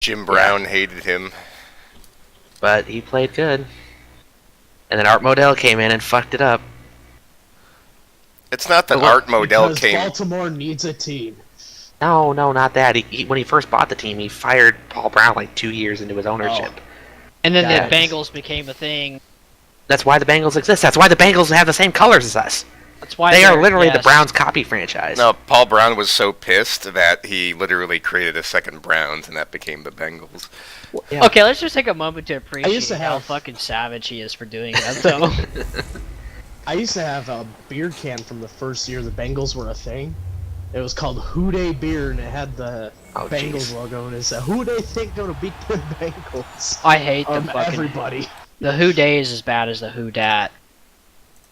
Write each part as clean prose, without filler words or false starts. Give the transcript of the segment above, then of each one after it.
Jim Brown hated him. But he played good. And then Art Modell came in and fucked it up. It's not that Art Modell because Baltimore needs a team. No, not that. When he first bought the team, he fired Paul Brown like 2 years into his ownership. Oh. And then the Bengals became a thing. That's why the Bengals exist. That's why the Bengals have the same colors as us. That's why they are literally the Browns copy franchise. No, Paul Brown was so pissed that he literally created a second Browns, and that became the Bengals. Yeah. Okay, let's just take a moment to appreciate how fucking savage he is for doing that, though. I used to have a beer can from the first year the Bengals were a thing. It was called Who Dey Beer, and it had the Bengals logo, and it said, "Who they think gonna beat the Bengals?" I hate the fucking... everybody. The Who Dey is as bad as the Who Dat.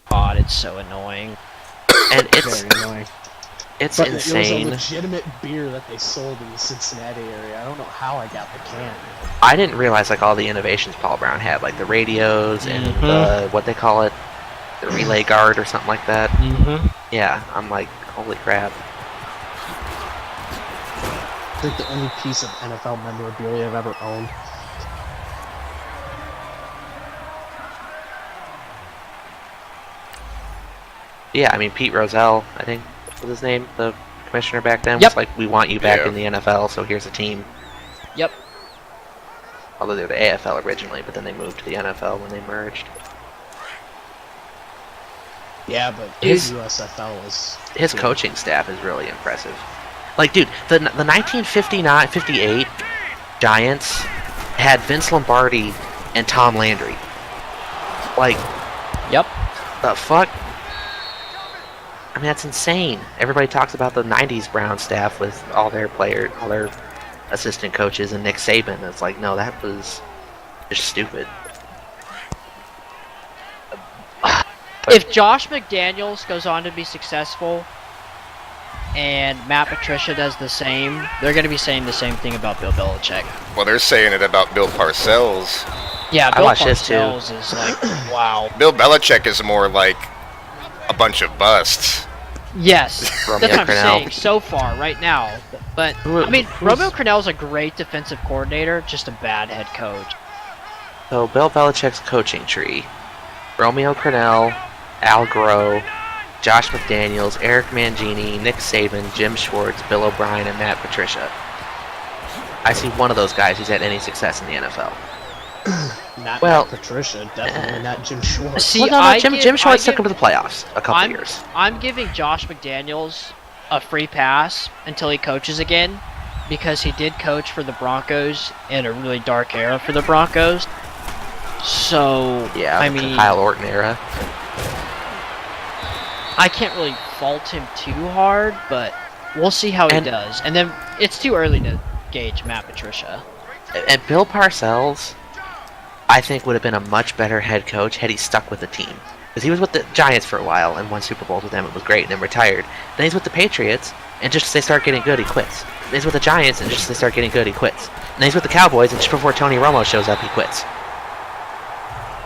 God, it's so annoying. And it's very annoying. It's insane. It was a legitimate beer that they sold in the Cincinnati area. I don't know how I got the can. I didn't realize like all the innovations Paul Brown had, like the radios and the, what they call it, the relay guard or something like that. Yeah, I'm like, holy crap. I think the only piece of NFL memorabilia I've ever owned. Yeah, I mean, Pete Rozelle, I think was his name, the commissioner back then, Yep. was like, we want you back in the NFL, so here's a team. Yep. Although they were the AFL originally, but then they moved to the NFL when they merged. Yeah, but his USFL was... His coaching staff is really impressive. Like, dude, the 1959-58 Giants had Vince Lombardi and Tom Landry. Like... Yep. The fuck? I mean, that's insane. Everybody talks about the 90s Brown staff with all their players, all their assistant coaches, and Nick Saban. It's like, no, that was just stupid. If Josh McDaniels goes on to be successful and Matt Patricia does the same, they're going to be saying the same thing about Bill Belichick. Well, they're saying it about Bill Parcells. Yeah, Bill Parcells is like, wow. Bill Belichick is more like a bunch of busts. Yes, that's what I'm saying so far, right now. But, I mean, Romeo Crennel's a great defensive coordinator, just a bad head coach. So, Bill Belichick's coaching tree. Romeo Crennel, Al Groh, Josh McDaniels, Eric Mangini, Nick Saban, Jim Schwartz, Bill O'Brien, and Matt Patricia. I see one of those guys who's had any success in the NFL. Not Matt Patricia, definitely not Jim Schwartz. See, Jim Schwartz took him to the playoffs a couple years. I'm giving Josh McDaniels a free pass until he coaches again, because he did coach for the Broncos in a really dark era for the Broncos. So, yeah, I mean, Kyle Orton era. I can't really fault him too hard, but we'll see how he does. And then it's too early to gauge Matt Patricia. And Bill Parcells, I think, would have been a much better head coach had he stuck with the team. Because he was with the Giants for a while and won Super Bowls with them. It was great, and then retired. Then he's with the Patriots, and just as they start getting good, he quits. Then he's with the Giants, and just as they start getting good, he quits. And then he's with the Cowboys, and just before Tony Romo shows up, he quits.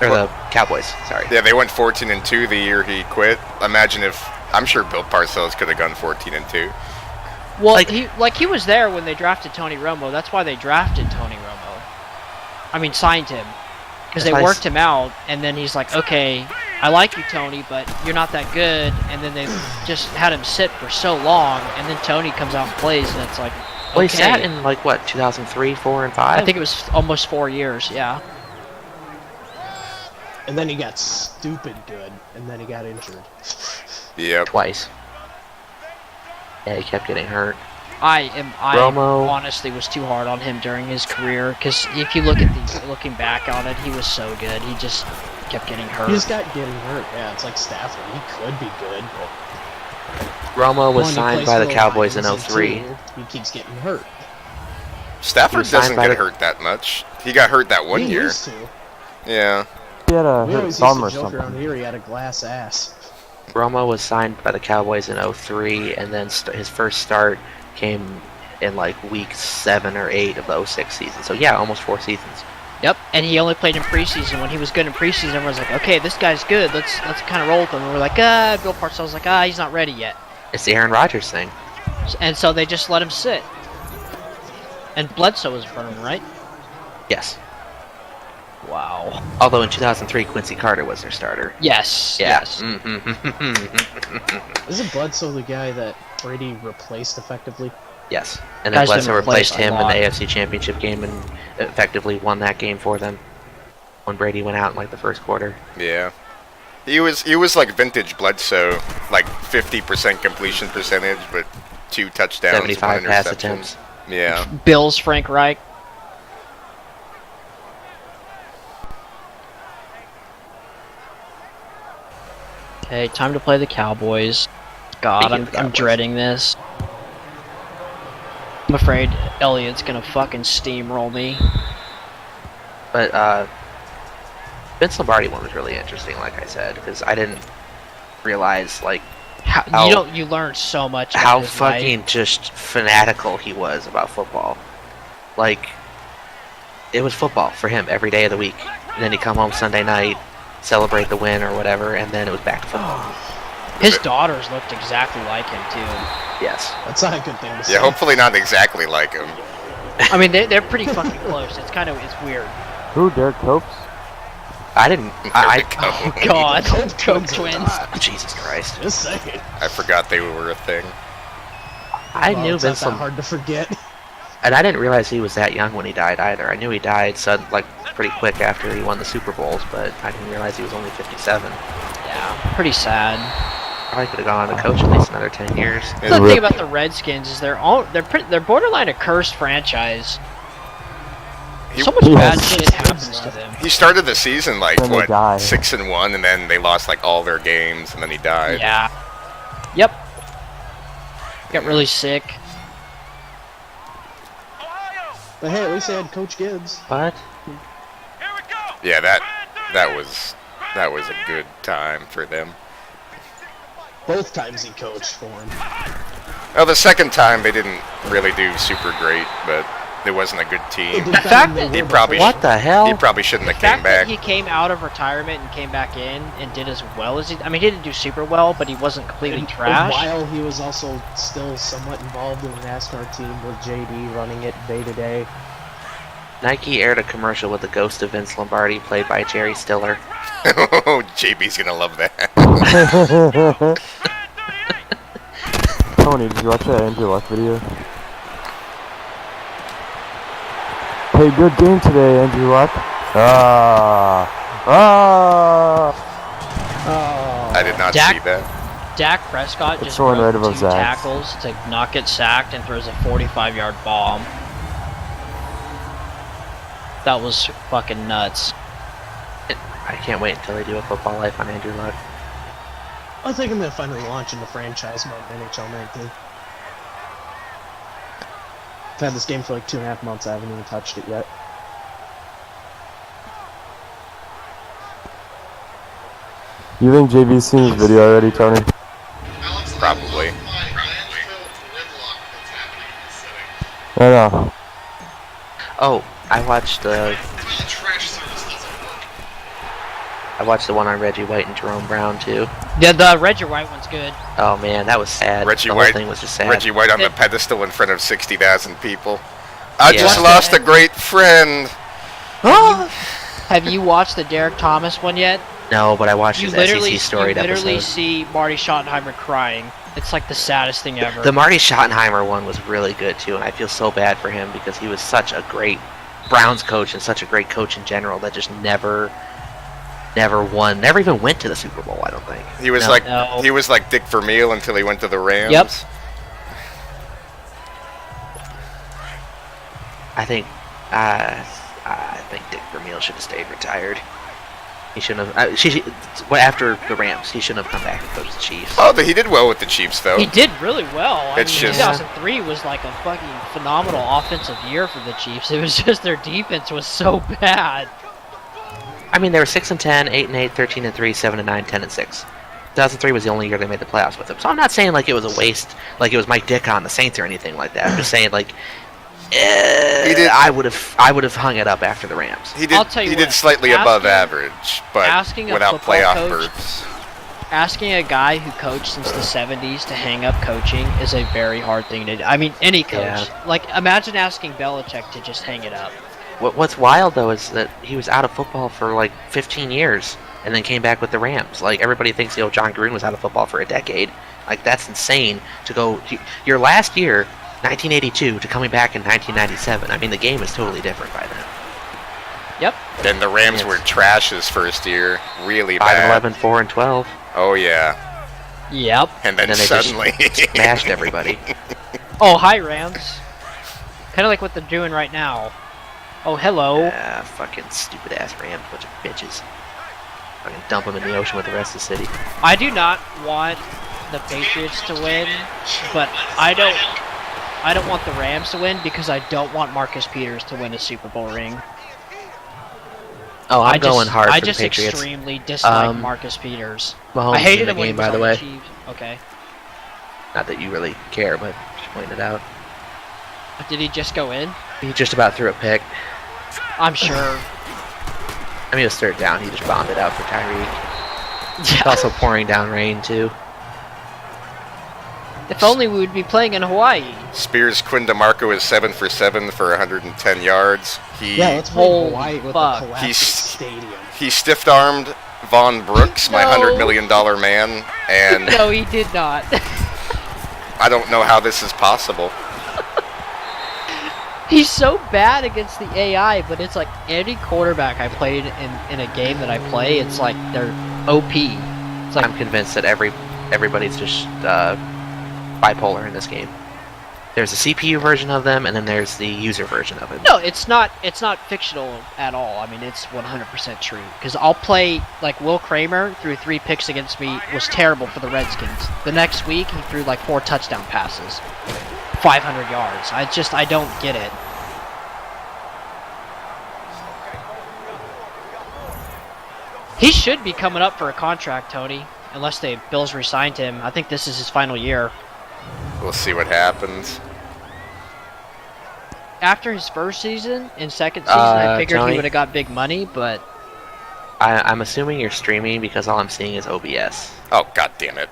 Or the Cowboys, sorry. Yeah, they went 14-2 the year he quit. Imagine if... I'm sure Bill Parcells could have gone 14-2. Well, he was there when they drafted Tony Romo. That's why they drafted Tony Romo. I mean, signed him. Because they worked him out, and then he's like, okay, I like you, Tony, but you're not that good. And then they just had him sit for so long, and then Tony comes out and plays, and it's like, okay. Well, he sat in, like, what, 2003, 4, and 5? I think it was almost 4 years, yeah. And then he got stupid good, and then he got injured. Yep. Twice. Yeah, he kept getting hurt. I honestly was too hard on him during his career, because if you looking back on it, he was so good. He just kept getting hurt. He just got getting hurt. Yeah, it's like Stafford. He could be good, but Romo was signed by the Cowboys in 03. He keeps getting hurt. Stafford doesn't get hurt that much. He got hurt that one year. He used to. Yeah. He had a hurt thumb or something. Around here, he had a glass ass. Romo was signed by the Cowboys in 03, and then his first start came in like week 7 or 8 of the 06 season. So yeah, almost 4 seasons. Yep, and he only played in preseason. When he was good in preseason, everyone's like, okay, this guy's good. Let's kind of roll with him. And we're like, Bill Parcells like, he's not ready yet. It's the Aaron Rodgers thing. And so they just let him sit. And Bledsoe was in front of him, right? Yes. Wow. Although in 2003, Quincy Carter was their starter. Yes. Yeah. Yes. Isn't Bledsoe the guy that Brady replaced effectively? Yes. And then Guy's been Bledsoe replaced replaced a him in the lot. AFC Championship game and effectively won that game for them when Brady went out in like the first quarter. Yeah. He was like vintage Bledsoe, like 50% completion percentage, but 2 touchdowns, 75 1 pass interception. attempts. Yeah. Bills, Frank Reich. Okay, time to play the Cowboys. God, Speaking of I'm Cowboys. dreading this. I'm afraid Elliott's gonna fucking steamroll me. But Vince Lombardi one was really interesting, like I said, because I didn't realize like how You learn so much. About how his fucking life. just fanatical he was about football. Like, it was football for him every day of the week. And then he'd come home Sunday night, celebrate the win or whatever, and then it was back to football. His daughters looked exactly like him too. Yes. That's not a good thing to say. Yeah, hopefully not exactly like him. I mean, they're pretty fucking close. It's weird. Who, Derek Copes? I didn't. Oh God, Cope Coke twins are twins. not. Jesus Christ. Just saying. I forgot they were a thing. I Well, knew it's not Vince that Lombardi. hard to forget. And I didn't realize he was that young when he died either. I knew he died like pretty quick after he won the Super Bowls, but I didn't realize he was only 57. Yeah, pretty sad. Probably could have gone on to coach at least another 10 years. The thing about the Redskins is they're borderline a cursed franchise. He, So much Yes. bad shit happens to them. he started the season like Then they what, die. 6-1, and then they lost like all their games, and then he died. Yeah. Yep. Got really sick. But hey, at least they had Coach Gibbs. But Yeah, that was a good time for them. Both times he coached for him. Well, the second time they didn't really do super great, but it wasn't a good They team. did better fact than that- they He were probably before. what the hell? He probably shouldn't The have came fact that back. he came out of retirement and came back in and did as well as he I mean, he didn't do super well, but he wasn't completely And trash. while he was also still somewhat involved in the NASCAR team with JD running it day to day. Nike aired a commercial with the ghost of Vince Lombardi, played by Jerry Stiller. Oh, JB's gonna love that. Tony, did you watch that Andrew Luck video? Hey, good game today, Andrew Luck. Oh. I did not Dak- see that. Dak Prescott It's just someone broke right above 2 Zach. tackles to not get sacked and throws a 45-yard bomb. That was fucking nuts. I can't wait until they do a football life on Andrew Luck. I think I'm gonna finally launch into franchise mode in NHL 19. I've had this game for like 2.5 months. I haven't even touched it yet. You think JV's seen his video already, Tony? Probably. I know. Oh, I watched the one on Reggie White and Jerome Brown too. Yeah, the Reggie White one's good. Oh man, that was sad. Reggie the White- whole thing was just sad. Reggie White on the pedestal in front of 60,000 people. I Yeah. just lost a great friend. Have you watched the Derek Thomas one yet? No, but I watched You his literally, SEC storied you literally episode. see Marty Schottenheimer crying. It's like the saddest thing ever. The Marty Schottenheimer one was really good too, and I feel so bad for him because he was such a great Browns coach and such a great coach in general that just never won, never even went to the Super Bowl. I don't think. He was No. No. he was like Dick Vermeil until he went to the Rams. Yep. I think Dick Vermeil should have stayed retired. He shouldn't have. After the Rams, he shouldn't have come back and coached the Chiefs. Oh, but he did well with the Chiefs though. He did really well. I It's mean, just- 2003 was like a fucking phenomenal offensive year for the Chiefs. It was just their defense was so bad. I mean, they were 6-10, 8-8, 13-3, 7-9, 10-6. 2003 was the only year they made the playoffs with him. So I'm not saying like it was a waste, like it was Mike Dick on the Saints or anything like that. I'm just saying like I would have hung it up after the Rams. He I'll did. tell you He did what, slightly above asking- average, but asking a without football playoff coach- berths. asking a guy who coached since the 70s to hang up coaching is a very hard thing to do. I mean, any coach. Yeah. Like, imagine asking Belichick to just hang it up. What's wild though is that he was out of football for like 15 years and then came back with the Rams. Like everybody thinks, John Gruden was out of football for a decade. Like that's insane to go your last year, 1982, to coming back in 1997. I mean, the game is totally different by then. Yep. Then the Rams were trash his first year, really bad. 5-11, 4-12. Oh yeah. Yep. And then they suddenly just smashed everybody. Oh, hi, Rams. Kind of like what they're doing right now. Oh, hello. Fucking stupid ass Rams, bunch of bitches. Fucking dump them in the ocean with the rest of the city. I do not want the Patriots to win, but I don't want the Rams to win because I don't want Marcus Peters to win a Super Bowl ring. Oh, I'm going hard for I the just Patriots. extremely dislike Marcus Peters. Mahomes I hated in the him when he game, was by on the way. Chiefs. Okay. Not that you really care, but just pointing it out. Did he just go in? He just about threw a pick. I'm sure. I mean, it was third down. He just bombed it out for Tyreek. It's Yeah. also pouring down rain, too. If only we would be playing in Hawaii. Spears Quinn DeMarco is 7 for 7 for 110 yards. Yeah, let's play Holy Hawaii with fuck. a collapsing He's- stadium. He stiff-armed Von Brooks, my No. $100 million man, and No, he did not. I don't know how this is possible. He's so bad against the AI, but it's like any quarterback I played in a game that I play, it's like they're OP. It's like I'm convinced that everybody's just bipolar in this game. There's a CPU version of them, and then there's the user version of it. no, it's not fictional at all. I mean, it's 100% true. Because I'll play like Will Kramer threw 3 picks against me, was terrible for the Redskins. The next week he threw like 4 touchdown passes, 500 yards. I don't get it. He should be coming up for a contract, Tony, unless the Bills re-signed him. I think this is his final year. We'll see what happens. After his first season and second season, I figured Tony? he would have got big money, but I'm assuming you're streaming because all I'm seeing is OBS. Oh, god damn it.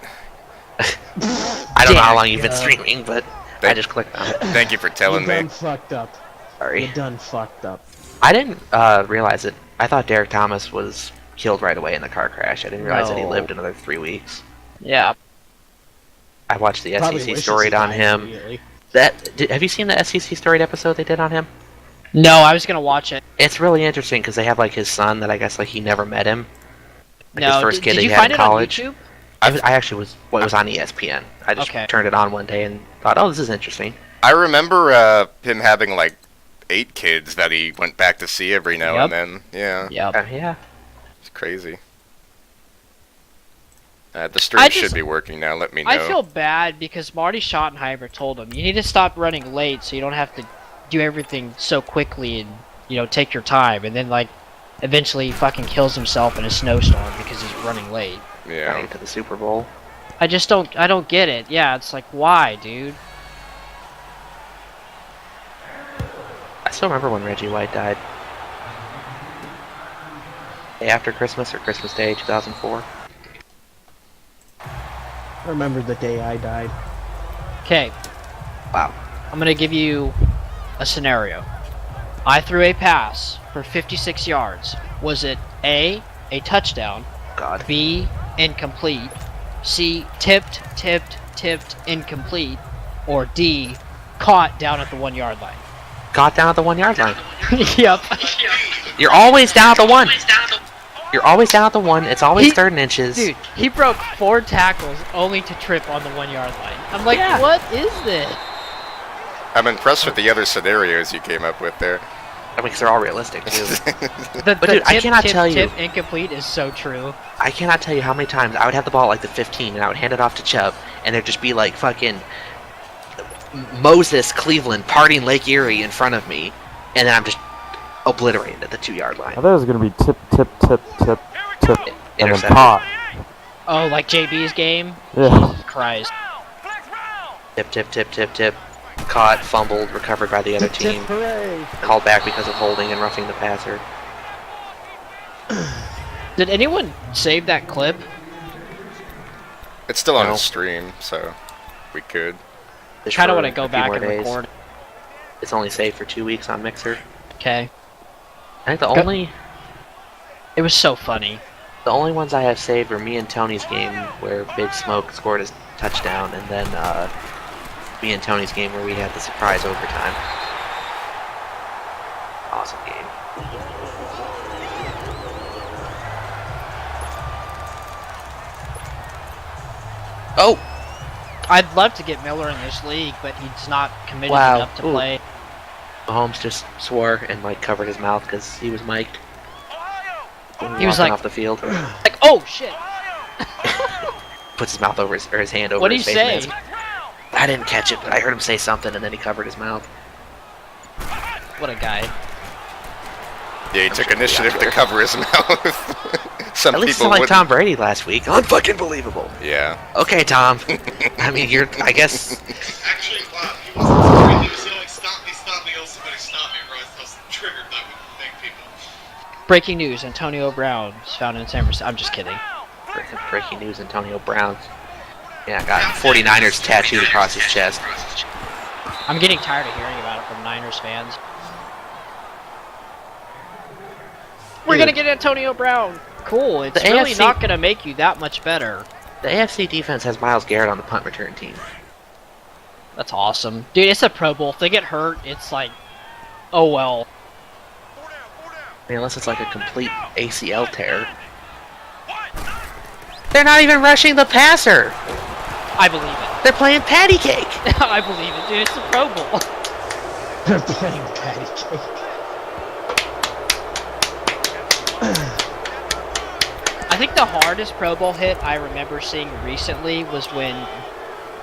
I don't know how long you've been Yeah. streaming, but I just clicked on it. Thank you for telling You me. done fucked up. Sorry. You done fucked up. I didn't realize it. I thought Derek Thomas was killed right away in the car crash. I didn't realize that he No. lived another 3 weeks. yeah. I watched the Probably SEC wishes story he on died him. immediately. Have you seen the SEC storied episode they did on him? No, I was gonna watch it. It's really interesting because they have like his son that I guess like he never met him. Like No, his first kid did that you he had find in it college. on YouTube? I actually was. Well, it was on ESPN. I just Okay. turned it on one day and thought, oh, this is interesting. I remember him having like 8 kids that he went back to see every now Yep. and then. Yeah, Yep. Yeah. it's crazy. The stream should be working now. Let me know. I feel bad because Marty Schottenheimer told him, you need to stop running late so you don't have to do everything so quickly and, take your time. And then, like, eventually he fucking kills himself in a snowstorm because he's running late. Yeah. Going to the Super Bowl. I don't get it. Yeah, it's like, why, dude? I still remember when Reggie White died. Day after Christmas or Christmas Day 2004. I remember the day I died. Okay, Wow. I'm gonna give you a scenario. I threw a pass for 56 yards. Was it A, a touchdown, God. B, incomplete, C, tipped, incomplete, or D, caught down at the 1 yard line? Got down at the 1 yard line. Yep. You're always down at the 1. You're always down at the 1. It's always third and inches. Dude, he broke 4 tackles only to trip on the 1 yard line. I'm like, Yeah. what is this? I'm impressed with the other scenarios you came up with there. I mean, because they're all realistic, too. The dude, I cannot tell you- tip incomplete is so true. I cannot tell you how many times I would have the ball at like the 15 and I would hand it off to Chubb and there'd just be like fucking Moses Cleveland partying Lake Erie in front of me and then I'm just obliterated at the 2 yard line. I thought it was gonna be tip, and then Intercepted. pop. Oh, like JB's game? Yeah. Jesus Christ. Tip. Caught, fumbled, recovered by the other team. Hooray! Called back because of holding and roughing the passer. Did anyone save that clip? It's still on No. the stream, so we could. Just Kind of for want to go a few back more and days. record. It's only saved for 2 weeks on Mixer. Okay. I think the Go- only It was so funny. ones I have saved are me and Tony's game where Big Smoke scored his touchdown, and then me and Tony's game where we had the surprise overtime. Awesome game. Oh! I'd love to get Miller in this league, but he's not committed Wow. enough to Ooh. play. Mahomes just swore and Mike covered his mouth because he was mic'd. He was Walking like- off the field, Like, oh shit! puts his mouth over his hand over What did his he face. say? mask. I didn't catch it, but I heard him say something and then he covered his mouth. What a guy. Yeah, he I'm took sure he initiative got to there. cover his mouth. Some At least it's people not like wouldn't. Tom Brady last week. Unfucking believable. Yeah. Okay, Tom. I mean, I guess. Actually, wow, he wasn't he was yelling, stop me, oh, somebody stop me, bro. I was triggered, that would make people. Breaking news: Antonio Brown is found in San Francisco. I'm just kidding. Breaking news, Antonio Brown. Yeah, got 49ers tattooed across his chest. I'm getting tired of hearing about it from Niners fans. We're Dude. gonna get Antonio Brown. Cool. It's The really AFC not gonna make you that much better. The AFC defense has Myles Garrett on the punt return team. That's awesome, dude. It's a Pro Bowl. If they get hurt, it's like, oh well. I mean, unless it's like a complete ACL tear. They're not even rushing the passer. I believe it. They're playing patty cake. I believe it, dude. It's the Pro Bowl. They're playing patty cake. I think the hardest Pro Bowl hit I remember seeing recently was when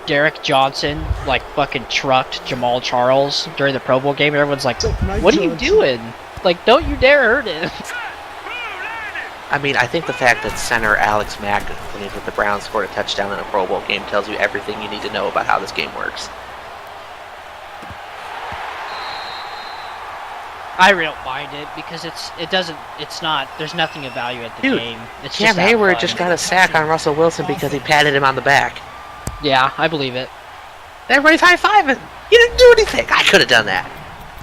Derek Johnson like fucking trucked Jamal Charles during the Pro Bowl game, and everyone's like, "What are you doing? Like, don't you dare hurt him!" I mean, I think the fact that center Alex Mack, when he's with the Browns, scored a touchdown in a Pro Bowl game tells you everything you need to know about how this game works. I don't mind it because there's nothing of value at the Dude, game. It's Cam just have Hayward fun. just got a sack on Russell Wilson because he patted him on the back. Yeah, I believe it. Everybody's high-fiving. You didn't do anything. I could have done that.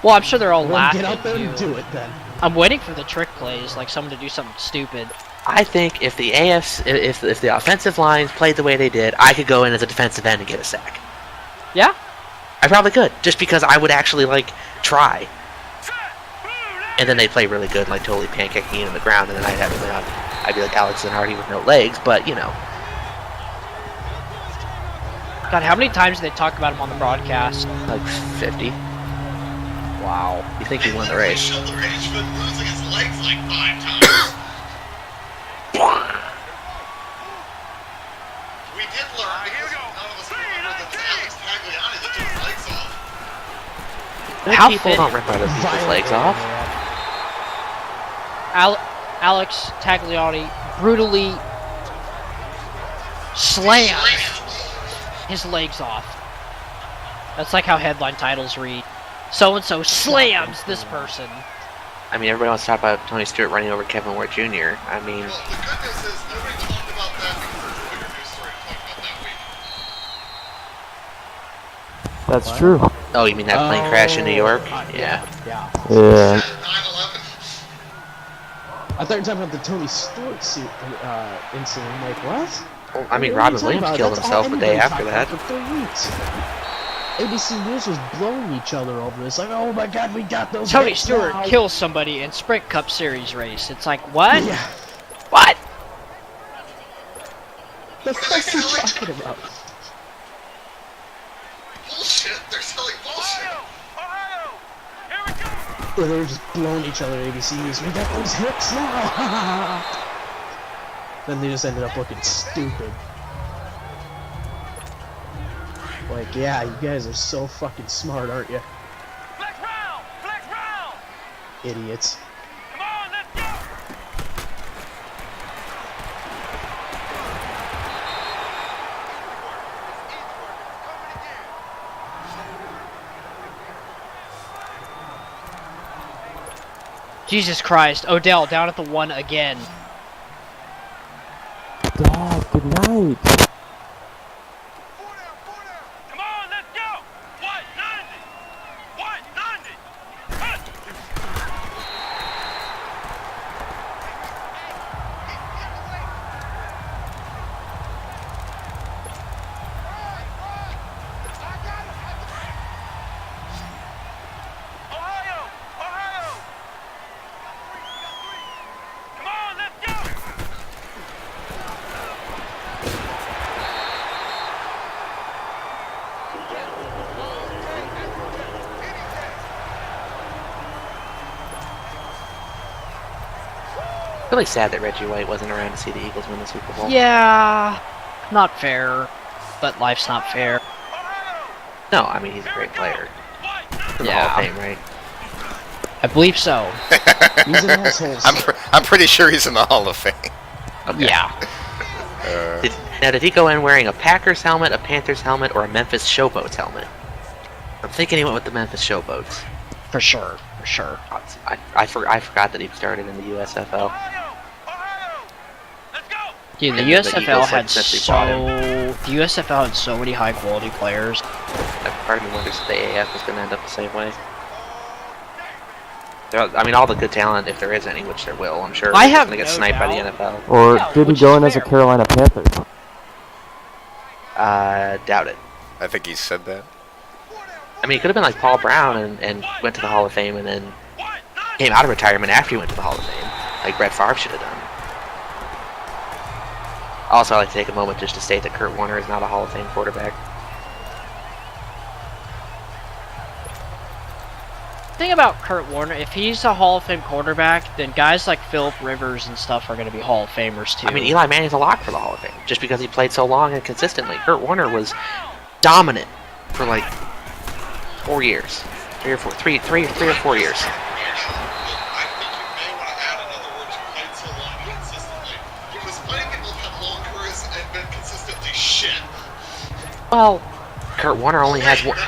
Well, I'm sure they're all Well, laughing. get out there at and you. do it then. I'm waiting for the trick plays, like someone to do something stupid. I think if the if the offensive lines played the way they did, I could go in as a defensive end and get a sack. Yeah, I probably could, just because I would actually like try. And then they'd play really good, like totally pancaking in the ground, and then I'd be like Alex and Hardy with no legs, but you know. God, how many times did they talk about him on the broadcast? Like 50. Wow. You think he won the race? Showed the range, but losing his legs like 5 times. We did learn because none of us remember that it's Alex Tagliani that took his legs off. How People fit- don't rip other people's legs off. Alex Tagliani brutally slammed his legs off. That's like how headline titles read. So-and-so slams this person. I mean, everybody wants to talk about Tony Stewart running over Kevin Ward Jr. I mean, Well, the good news is nobody talked about that because there's a bigger news story to talk about that week. That's true. oh, you mean that plane crash in New York? Yeah. Yeah. Yeah. 9/11. I thought you were talking about the Tony Stewart suit incident. I'm like, what? Well, I mean, What are Robin you talking Williams about? killed That's all himself the day anybody after talked that. about for 3 weeks. ABC News was blowing each other over this. Like, oh my God, we got those. Tony hits Stewart now. kills somebody in Sprint Cup Series race. It's like, what? Yeah. What? The fuck are you talking about? Bullshit. They're selling bullshit. Or they were just blowing each other at ABC News. We got those hits now. Then they just ended up looking stupid. Like, yeah, you guys are so fucking smart, aren't you? Idiots. Jesus Christ. Odell down at the 1 again. Dad, good night. really sad that Reggie White wasn't around to see the Eagles win the Super Bowl. Yeah, not fair, but life's not fair. No, I mean, he's a great player. In the Yeah. Hall of Fame, right? I believe so. He's an asshole. I'm pretty sure he's in the Hall of Fame. Okay. Yeah. Did he go in wearing a Packers helmet, a Panthers helmet, or a Memphis Showboats helmet? I'm thinking he went with the Memphis Showboats. For sure. For sure. I forgot that he started in the USFL. Dude, the And then the USFL Eagles, had essentially the USFL had so many high quality players. Part of me wonders if the AAF was going to end up the same way. I mean, all the good talent, if there is any, which there will, I'm sure, I is have going to get no sniped by the doubt. NFL. Or Yeah, did he which go is in as a fair. Carolina Panther? Doubt it. I think he said that. I mean, it could have been like Paul Brown and went to the Hall of Fame and then came out of retirement after he went to the Hall of Fame, like Brett Favre should have done. Also, I'd like to take a moment just to state that Kurt Warner is not a Hall of Fame quarterback. The thing about Kurt Warner, if he's a Hall of Fame quarterback, then guys like Philip Rivers and stuff are going to be Hall of Famers too. I mean, Eli Manning's a lock for the Hall of Fame, just because he played so long and consistently. Kurt Warner was dominant for like 4 years. 3 or 4 years. I think you may want to add another word to played so long and consistently. Because plenty of people have had long careers and been consistently shit. Well, Kurt Warner only has one.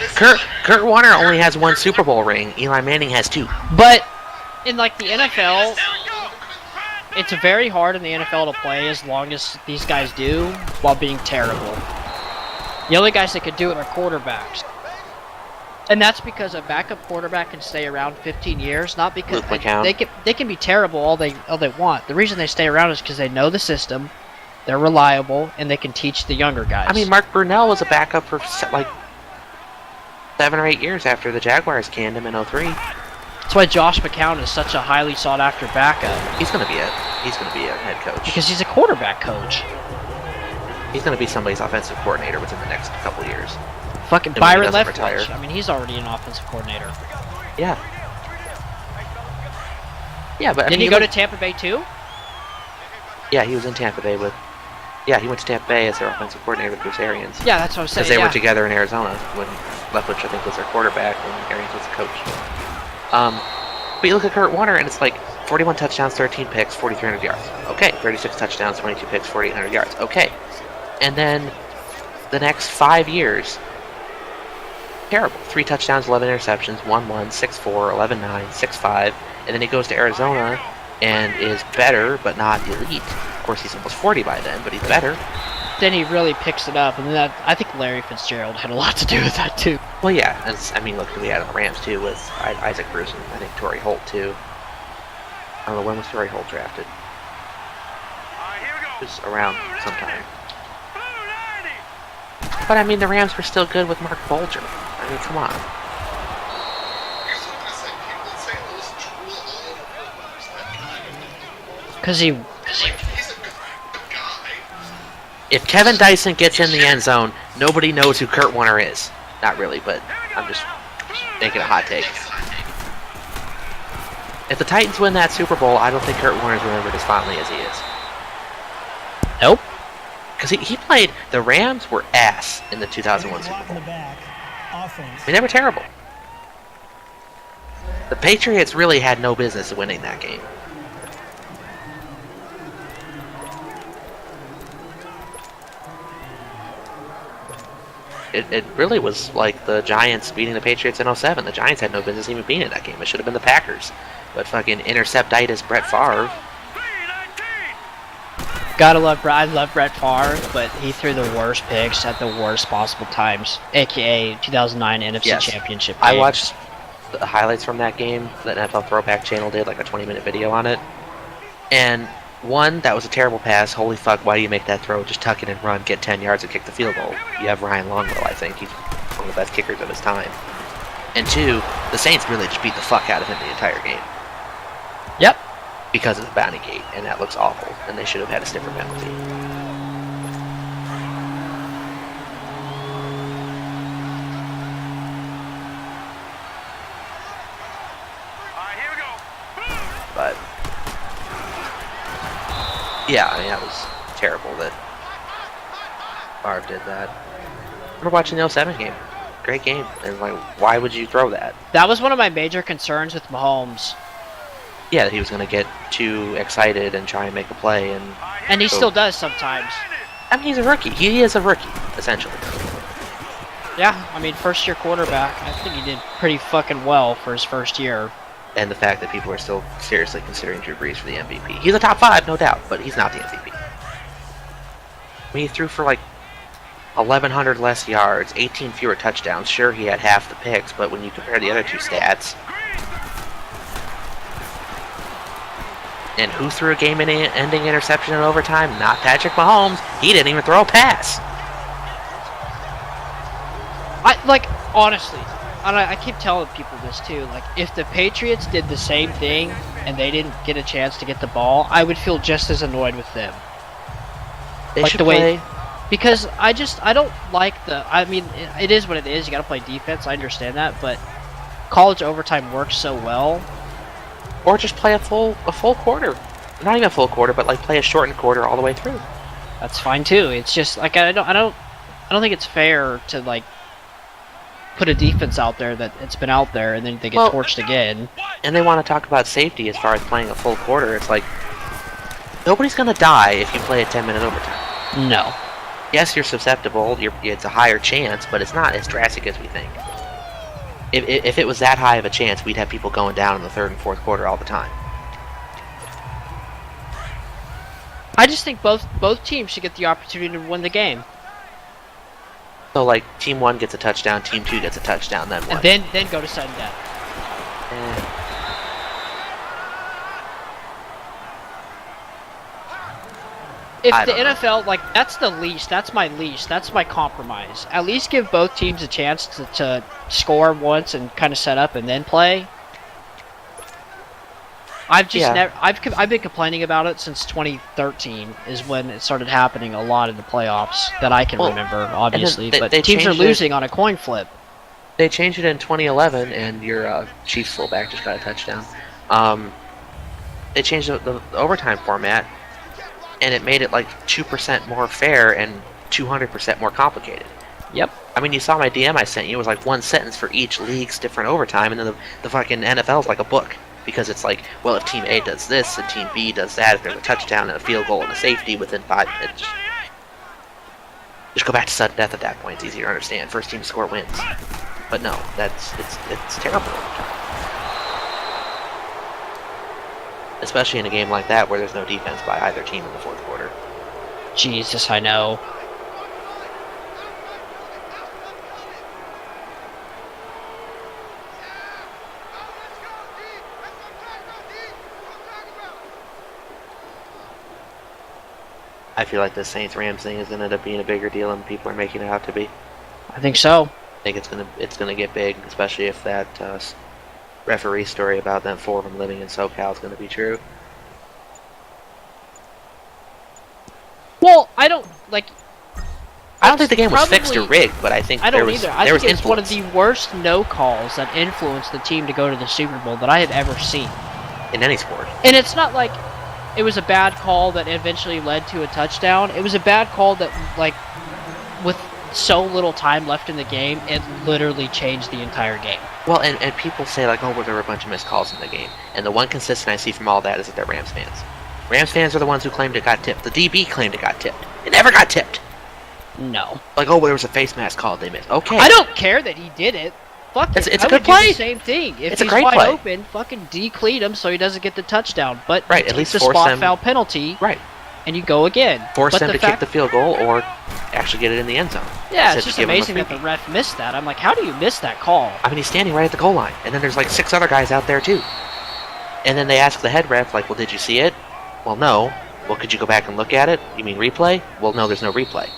Kurt Warner only has 1 Super Bowl ring. Eli Manning has 2. But in like the NFL, it's very hard in the NFL to play as long as these guys do while being terrible. The only guys that could do it are quarterbacks. And that's because a backup quarterback can stay around 15 years, not because Luke McCown. they can be terrible all they want. The reason they stay around is because they know the system, they're reliable, and they can teach the younger guys. I mean, Mark Brunell was a backup for like 7 or 8 years after the Jaguars canned him in 03. that's why Josh McCown is such a highly sought after backup, He's gonna be a head coach. because he's a quarterback coach. He's gonna be somebody's offensive coordinator within the next couple years. Fucking And when he Byron doesn't Leftwich. retire. I mean, he's already an offensive coordinator. Yeah. Yeah, but I Didn't mean, he go to look- Tampa Bay too? Yeah, he was in Tampa Bay with. Yeah, he went to Tampa Bay as their offensive coordinator with Bruce Arians. Yeah, that's what I'm saying. Because they yeah. were together in Arizona when Leftwich, I think, was their quarterback and Arians was the coach. But you look at Kurt Warner and it's like 41 touchdowns, 13 picks, 4,300 yards. Okay, 36 touchdowns, 22 picks, 4,800 yards. Okay. And then the next 5 years, terrible. 3 touchdowns, 11 interceptions, 1-1, 6-4, 11-9, 6-5. And then he goes to Arizona and is better, but not elite. Of course, he's almost 40 by then, but he's better. Then he really picks it up, and then I think Larry Fitzgerald had a lot to do with that too. Well, yeah. And I mean, look who we had on the Rams, too, with Isaac Bruce and I think Torrey Holt, too. I don't know, when was Torrey Holt drafted? It was around sometime. But I mean, the Rams were still good with Mark Bolger. I mean, come on. Here's what I'm gonna say. People in St. Louis drool all over Kurt Warner's head. Because he He's a good guy. If Kevin Dyson gets in the end zone, nobody knows who Kurt Warner is. Not really, but I'm just making a hot take. If the Titans win that Super Bowl, I don't think Kurt Warner's remembered as fondly as he is. Nope. Because he played, the Rams were ass in the 2001 Super Bowl. I mean, they were terrible. The Patriots really had no business winning that game. It really was like the Giants beating the Patriots in 07. The Giants had no business even being in that game. It should have been the Packers. But fucking interceptitis Brett Favre. Gotta love I love Brett Favre, but he threw the worst picks at the worst possible times, aka 2009 NFC Yes. Championship game. I watched the highlights from that game. The NFL Throwback channel did like a 20-minute video on it. And one, that was a terrible pass. Holy fuck, why do you make that throw? Just tuck it and run, get 10 yards and kick the field goal. You have Ryan Longwell, I think. He's one of the best kickers of his time. And two, the Saints really just beat the fuck out of him the entire game. Yep. Because of the bounty gate, and that looks awful, and they should have had a stiffer penalty. But Yeah, I mean, that was terrible that Favre did that. I remember watching the 07 game. Great game. And, like, why would you throw that? That was one of my major concerns with Mahomes. Yeah, that he was going to get too excited and try and make a play. And he still does sometimes. I mean, he's a rookie. He is a rookie, essentially. Yeah, I mean, first-year quarterback. I think he did pretty fucking well for his first year. And the fact that people are still seriously considering Drew Brees for the MVP. He's a top 5, no doubt, but he's not the MVP. I mean, he threw for like 1,100 less yards, 18 fewer touchdowns. Sure, he had half the picks, but when you compare the other two stats... And who threw a game-ending interception in overtime? Not Patrick Mahomes. He didn't even throw a pass. Honestly, and I keep telling people this too, like, if the Patriots did the same thing and they didn't get a chance to get the ball, I would feel just as annoyed with them. They like should the way, play... because I don't like I mean, it is what it is, you gotta play defense, I understand that, but college overtime works so well. Or just play a full quarter. Not even a full quarter, but like play a shortened quarter all the way through. That's fine too. It's just like I don't think it's fair to like put a defense out there that it's been out there and then they get torched again. And they want to talk about safety as far as playing a full quarter. It's like nobody's gonna die if you play a 10-minute overtime. No. Yes, you're susceptible. It's a higher chance, but it's not as drastic as we think. If it was that high of a chance, we'd have people going down in the third and fourth quarter all the time. I just think both teams should get the opportunity to win the game. So, like, Team 1 gets a touchdown, Team 2 gets a touchdown, then what? And then go to sudden death. If the NFL, like, that's the least, that's my compromise. At least give both teams a chance to score once and kind of set up and then play. I've been complaining about it since 2013 is when it started happening a lot in the playoffs that I can remember, obviously. But teams are losing on a coin flip. They changed it in 2011, and your Chiefs fullback just got a touchdown. They changed the overtime format, and it made it like 2% more fair and 200% more complicated. Yep. I mean, you saw my DM I sent you. It was like one sentence for each league's different overtime, and then the fucking NFL's like a book. Because it's like, well, if Team A does this and Team B does that, if there's a touchdown and a field goal and a safety within 5 minutes, just go back to sudden death at that point. It's easier to understand. First team to score wins. But no, it's terrible. Especially in a game like that where there's no defense by either team in the fourth quarter. Jesus, I know. I feel like the Saints-Rams thing is going to end up being a bigger deal than people are making it out to be. I think so. I think it's gonna get big, especially if that referee story about them 4 of them living in SoCal is going to be true. Well, I don't think the game was fixed or rigged, but I think there was I think it's influence. one of the worst no calls that influenced the team to go to the Super Bowl that I have ever seen. In any sport. And it's not like it was a bad call that eventually led to a touchdown. It was a bad call that, like, with so little time left in the game, it literally changed the entire game. Well, and people say, like, oh, well, there were a bunch of missed calls in the game. And the one consistent I see from all that is that they're Rams fans. Rams fans are the ones who claimed it got tipped. The DB claimed it got tipped. It never got tipped. No. Like, oh, well, there was a face mask called. They missed. Okay. I don't care that he did it. Fuck it. It's a I good would play. do the same thing. If It's a he's great wide play. open, fucking decleat him so he doesn't get the touchdown. But Right, you at least take the force spot them- foul penalty. Right. And you go again. Force but them to fact, kick the field goal or actually get it in the end zone. Yeah, Instead it's just of giving them a amazing that the freebie. ref missed that. I'm like, how do you miss that call? I mean, he's standing right at the goal line, and then there's like 6 other guys out there too. And then they ask the head ref, like, well, did you see it? Well, no. Well, could you go back and look at it? You mean replay? Well, no, there's no replay.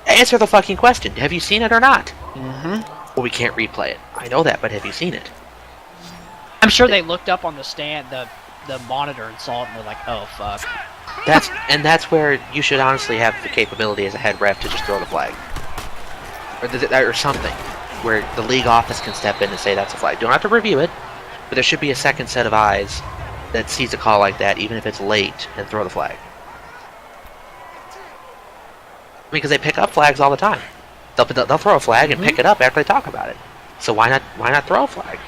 Answer the fucking question. Have you seen it or not? Mm-hmm. Well, we can't replay it. I know that, but have you seen it? I'm sure they looked up on the stand, the monitor, and saw it, and were like, oh, fuck. That's where you should honestly have the capability as a head ref to just throw the flag. Or something. Where the league office can step in and say that's a flag. Don't have to review it, but there should be a second set of eyes that sees a call like that, even if it's late, and throw the flag. because they pick up flags all the time. They'll throw a flag and pick it up after they talk about it. So why not throw a flag?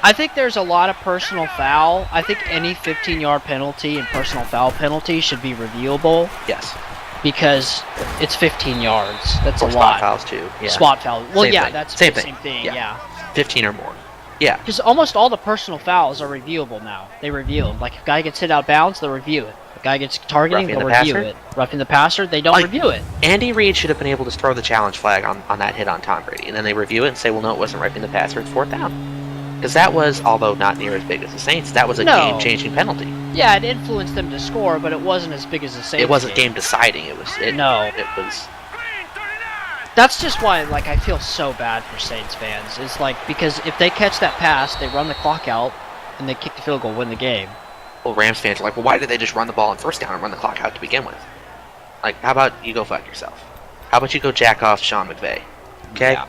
I think there's a lot of personal foul. I think any 15-yard penalty and personal foul penalty should be reviewable. Yes. Because it's 15 yards. That's a lot. Spot fouls too. Yeah. Spot foul. Well, Same yeah, thing. that's Same the thing. same thing. Yeah. Yeah. 15 or more. Yeah. Because almost all the personal fouls are reviewable now. They review them. Like if a guy gets hit out of bounds, they'll review it. If a guy gets targeting, Roughing they'll the review passer? it. Roughing the passer, they don't review it. Andy Reid should have been able to throw the challenge flag on that hit on Tom Brady, and then they review it and say, well, no, it wasn't roughing the passer. It's 4th down. Because that was, although not near as big as the Saints, that was a game-changing penalty. Yeah, it influenced them to score, but it wasn't as big as the Saints. It wasn't game-deciding. It was. No. It was. That's just why, like, I feel so bad for Saints fans. It's like, because if they catch that pass, they run the clock out, and they kick the field goal, win the game. Well, Rams fans are like, well, why did they just run the ball on 1st down and run the clock out to begin with? Like, how about you go fuck yourself? How about you go jack off Sean McVay? Okay? Yeah.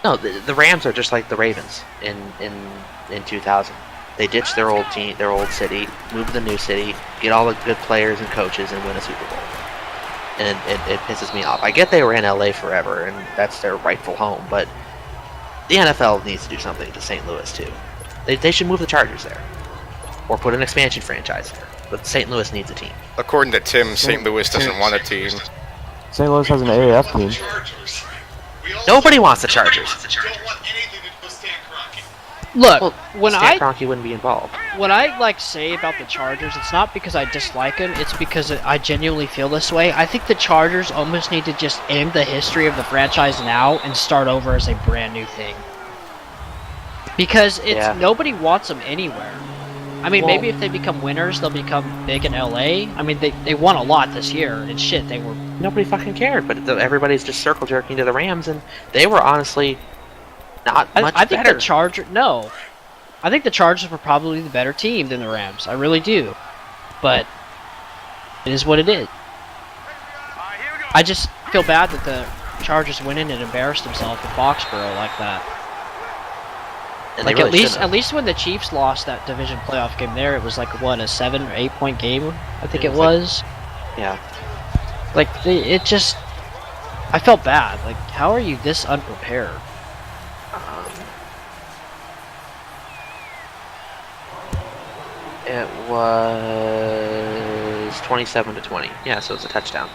No, the Rams are just like the Ravens in 2000. They ditch their old team, their old city, move to the new city, get all the good players and coaches, and win a Super Bowl. And it pisses me off. I get they were in LA forever, and that's their rightful home, but the NFL needs to do something to St. Louis too. They should move the Chargers there, or put an expansion franchise there. But St. Louis needs a team. According to Tim, St. Louis doesn't want a team. St. Louis has an AAF team. Chargers. Nobody wants the Chargers. Don't want anything to do with Stan Kroenke. Look, Well, when Stan Kroenke wouldn't be involved. What I like say about the Chargers, it's not because I dislike them, it's because I genuinely feel this way. I think the Chargers almost need to just end the history of the franchise now and start over as a brand new thing. Because nobody wants them anywhere. I mean, maybe if they become winners, they'll become big in LA. I mean, they won a lot this year, and shit, they were... Nobody fucking cared, but everybody's just circle jerking to the Rams, and they were honestly not much I think better. the Chargers... No. I think the Chargers were probably the better team than the Rams. I really do. But it is what it is. I just feel bad that the Chargers went in and embarrassed themselves in Foxborough like that. And Like they really at least when the Chiefs lost that division playoff game there, it was like what, a 7 or 8 point game, I think it was. Yeah. Like it just, I felt bad. Like, how are you this unprepared? It was 27-20. Yeah, so it's a touchdown.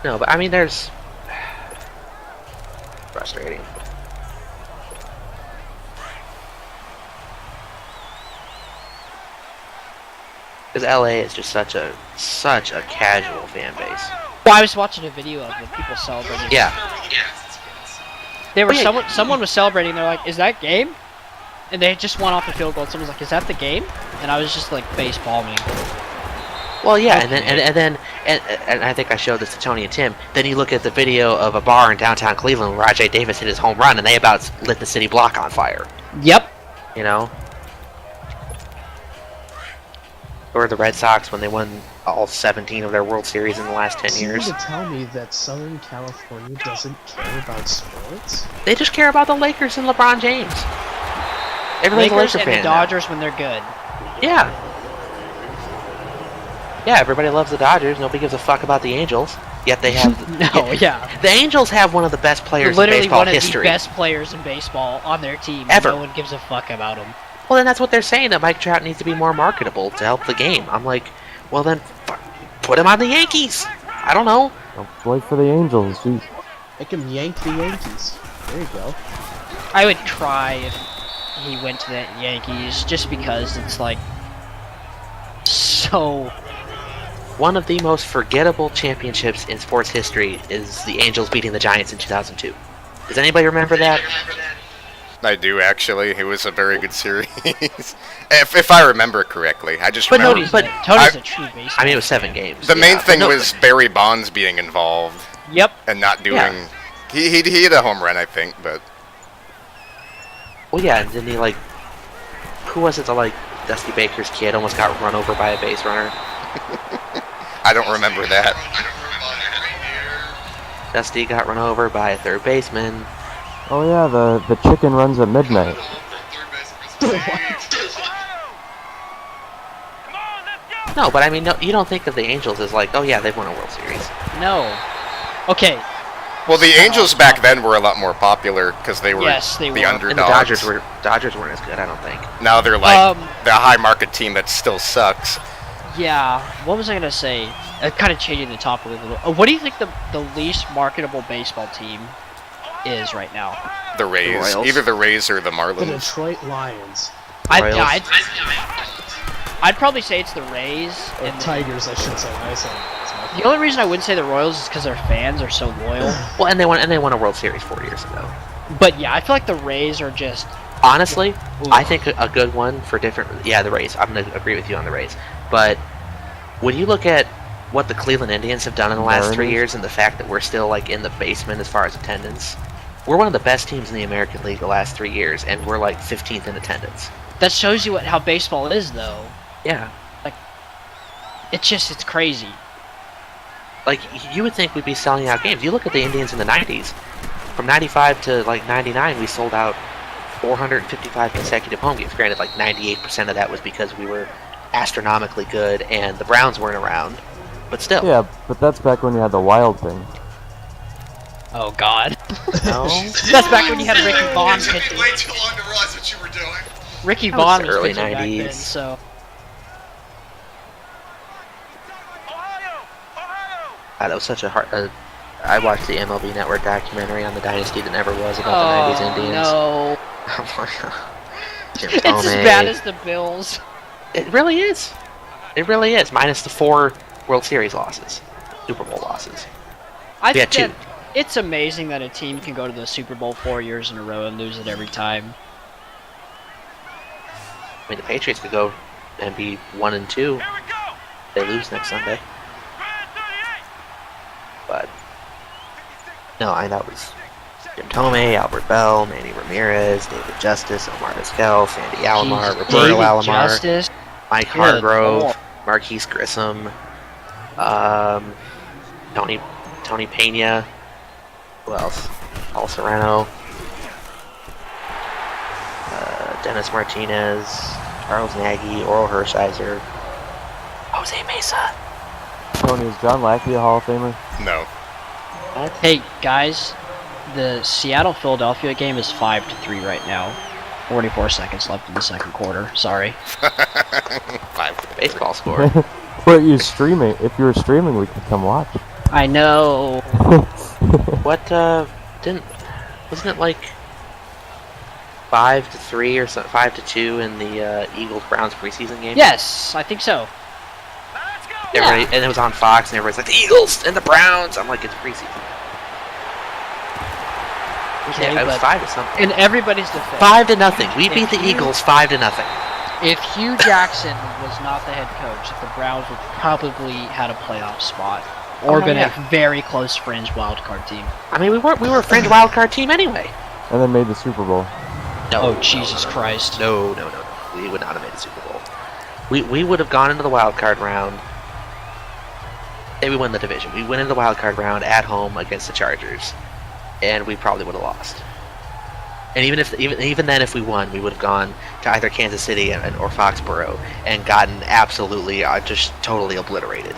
No, but I mean, there's frustrating. Because LA is just such a casual fan base. Well, I was watching a video of the people celebrating. Yeah. They were Oh, yeah. someone was celebrating. They're like, "Is that game?" And they just went off the field goal. And someone's like, "Is that the game?" And I was just like face palming. Well, yeah, and I think I showed this to Tony and Tim. Then you look at the video of a bar in downtown Cleveland where Rajay Davis hit his home run, and they about lit the city block on fire. Yep. You know. Or the Red Sox when they won all 17 of their World Series in the last 10 years. You to tell me that Southern California doesn't care about sports? They just care about the Lakers and LeBron James. Everybody's a Lakers Laker and fan the now. Dodgers when they're good. Yeah. Yeah, everybody loves the Dodgers. Nobody gives a fuck about the Angels. Yet they have... Yeah. The Angels have one of the best players Literally in baseball one of history. the best players in baseball on their team. Ever. No one gives a fuck about them. Well, then that's what they're saying, that Mike Trout needs to be more marketable to help the game. I'm like, well then, put him on the Yankees. I don't know. Wait for the Angels. Jeez. Make him yank the Yankees. There you go. I would cry if he went to the Yankees, just because it's like so. One of the most forgettable championships in sports history is the Angels beating the Giants in 2002. Does anybody remember that? I do, actually. It was a very good series. if I remember correctly. I just But remember... Tony's a true baseball. I mean, it was 7 games. The main yeah, thing but no, was Barry Bonds being involved Yep. and not doing... Yeah. He hit a home run, I think, but... Well, yeah, and then he, like... Who was it that, like, Dusty Baker's kid almost got run over by a base runner? I don't remember that. Dusty got run over by a third baseman. Oh yeah, the chicken runs at midnight. No, but I mean, no, you don't think of the Angels as like, oh yeah, they've won a World Series. No. Okay. Well, the Angels back then were a lot more popular because they were they the were. underdogs. And the Dodgers weren't as good, I don't think. Now they're like the high market team that still sucks. Yeah. What was I gonna say? Kind of changing the topic a little. What do you think the least marketable baseball team is right now? The Rays, Royals. either the Rays or the The Marlins. Detroit Lions. Royals. I'd probably say it's the Rays. Or And Tigers, I should say. I said that's my the only reason I wouldn't say the Royals is because their fans are so loyal. Well, and they won a World Series 4 years ago. But yeah, I feel like the Rays are just. Honestly, Ooh. I think a good one for different. Yeah, the Rays. I'm gonna agree with you on the Rays. But when you look at what the Cleveland Indians have done in the last 3 Mariners. years, and the fact that we're still like in the basement as far as attendance, we're one of the best teams in the American League the last 3 years, and we're like 15th in attendance. That shows you how baseball is, though. Yeah. It's crazy. Like, you would think we'd be selling out games. You look at the Indians in the 90s. From 95 to, like, 99, we sold out 455 consecutive home games. Granted, like, 98% of that was because we were astronomically good and the Browns weren't around. But still. Yeah, but that's back when you had the Wild thing. Oh, God. No? That's back when you had Ricky Vaughn It took pitching. me way too long to realize what you were doing. Ricky That was Vaughn the was early pitching back then, 90s. so... God, that was such a hard... I watched the MLB Network documentary on the dynasty that never was about the 90s Indians. no. Oh my God. Jim It's as Thome. bad as the Bills. It really is. It really is. Minus the 4 World Series losses. Super Bowl losses. I Yeah, think that it's amazing that a team can go to the Super Bowl 4 years in a row and lose it every time. I mean, the Patriots could go and be 1-2. They lose next Sunday. But no, that was Jim Thome, Albert Bell, Manny Ramirez, David Justice, Omar Vizquel, Sandy Alomar, Jesus, Roberto David Alomar, Justice. Mike Good Hargrove, Lord. Marquise Grissom, Tony Pena. Who else? Paul Serrano, Dennis Martinez, Charles Nagy, Oral Hershiser, Jose Mesa. Tony, is John Lackey a Hall of Famer? No. Hey, guys. The Seattle-Philadelphia game is 5-3 right now. 44 seconds left in the second quarter. Sorry. 5. Baseball score. But you're streaming. If you were streaming, we could come watch. I know. What, wasn't it like 5-3 or something, 5-2 in the Eagles-Browns preseason game? Yes, I think so. Everybody, and it was on Fox, and everybody's like, the Eagles and the Browns! I'm like, it's preseason. Okay, Yeah, it was but 5 or something. in everybody's defense, 5-0. We beat the Eagles 5-0. if Hugh Jackson was not the head coach, the Browns would probably had a playoff spot. Or Oh, been yeah. a very close fringe wildcard team. I mean, we were a fringe wild card team anyway. And then made the Super Bowl. Oh, Jesus Christ. No. We would not have made the Super Bowl. We would have gone into the wild card round. Say we win the division. We went into the wild card round at home against the Chargers, and we probably would have lost. And even then, if we won, we would have gone to either Kansas City or Foxborough and gotten absolutely just totally obliterated.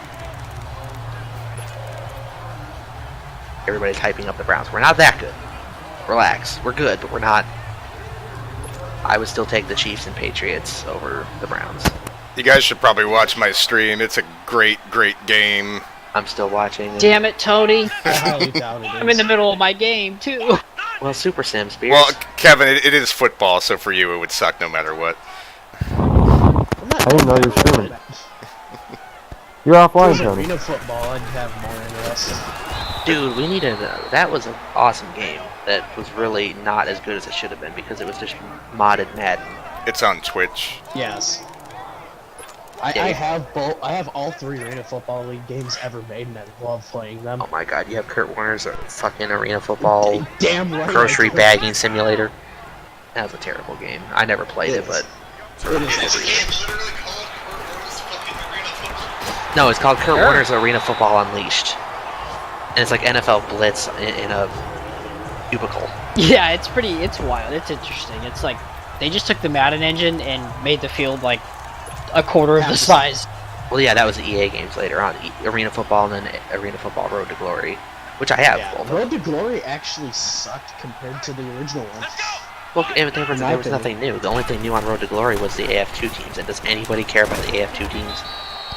Everybody's hyping up the Browns. We're not that good. Relax. We're good, but we're not. I would still take the Chiefs and Patriots over the Browns. You guys should probably watch my stream. It's a great, great game. I'm still watching. Damn it, Tony. I highly doubt it is. I'm in the middle of my game, too. Well, Super Sims, Beers. Well, Kevin, it is football, so for you it would suck no matter what. I didn't know you were streaming. You're If it offline, was Tony. arena football, I'd have more interest. Dude, we needed. That was an awesome game. That was really not as good as it should have been because it was just modded Madden. It's on Twitch. Yes. Yeah. I have both. I have all 3 Arena Football League games ever made, and I love playing them. Oh my God, you have Kurt Warner's fucking arena football Damn right. grocery I do. bagging simulator. That was a terrible game. I never played it, It but is. It is. Is the game literally called Kurt Warner's fucking Arena Football? no, it's called Kurt Sure. Warner's Arena Football Unleashed, and it's like NFL Blitz in a cubicle. Yeah, it's wild. It's interesting. It's like They just took the Madden engine and made the field like a quarter of the size. Well, yeah, that was the EA games later on. Arena Football and then Arena Football Road to Glory, which I have. Yeah, both of Road them. to Glory actually sucked compared to the original one. Well, there was nothing new. The only thing new on Road to Glory was the AF2 teams, and does anybody care about the AF2 teams?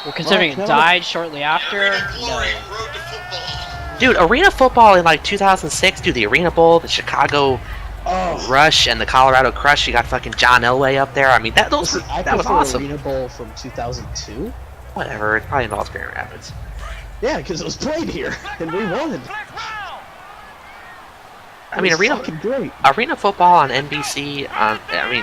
Well, considering it died shortly after, Arena Glory, no. Road to Football. Dude, Arena Football in like 2006, dude, the Arena Bowl, the Chicago Rush, and the Colorado Crush. You got fucking John Elway up there. I mean, that was awesome. Arena Bowl from 2002. Whatever, it probably involves Grand Rapids. Yeah, because it was played here, and we won. I mean, Arena Football on NBC,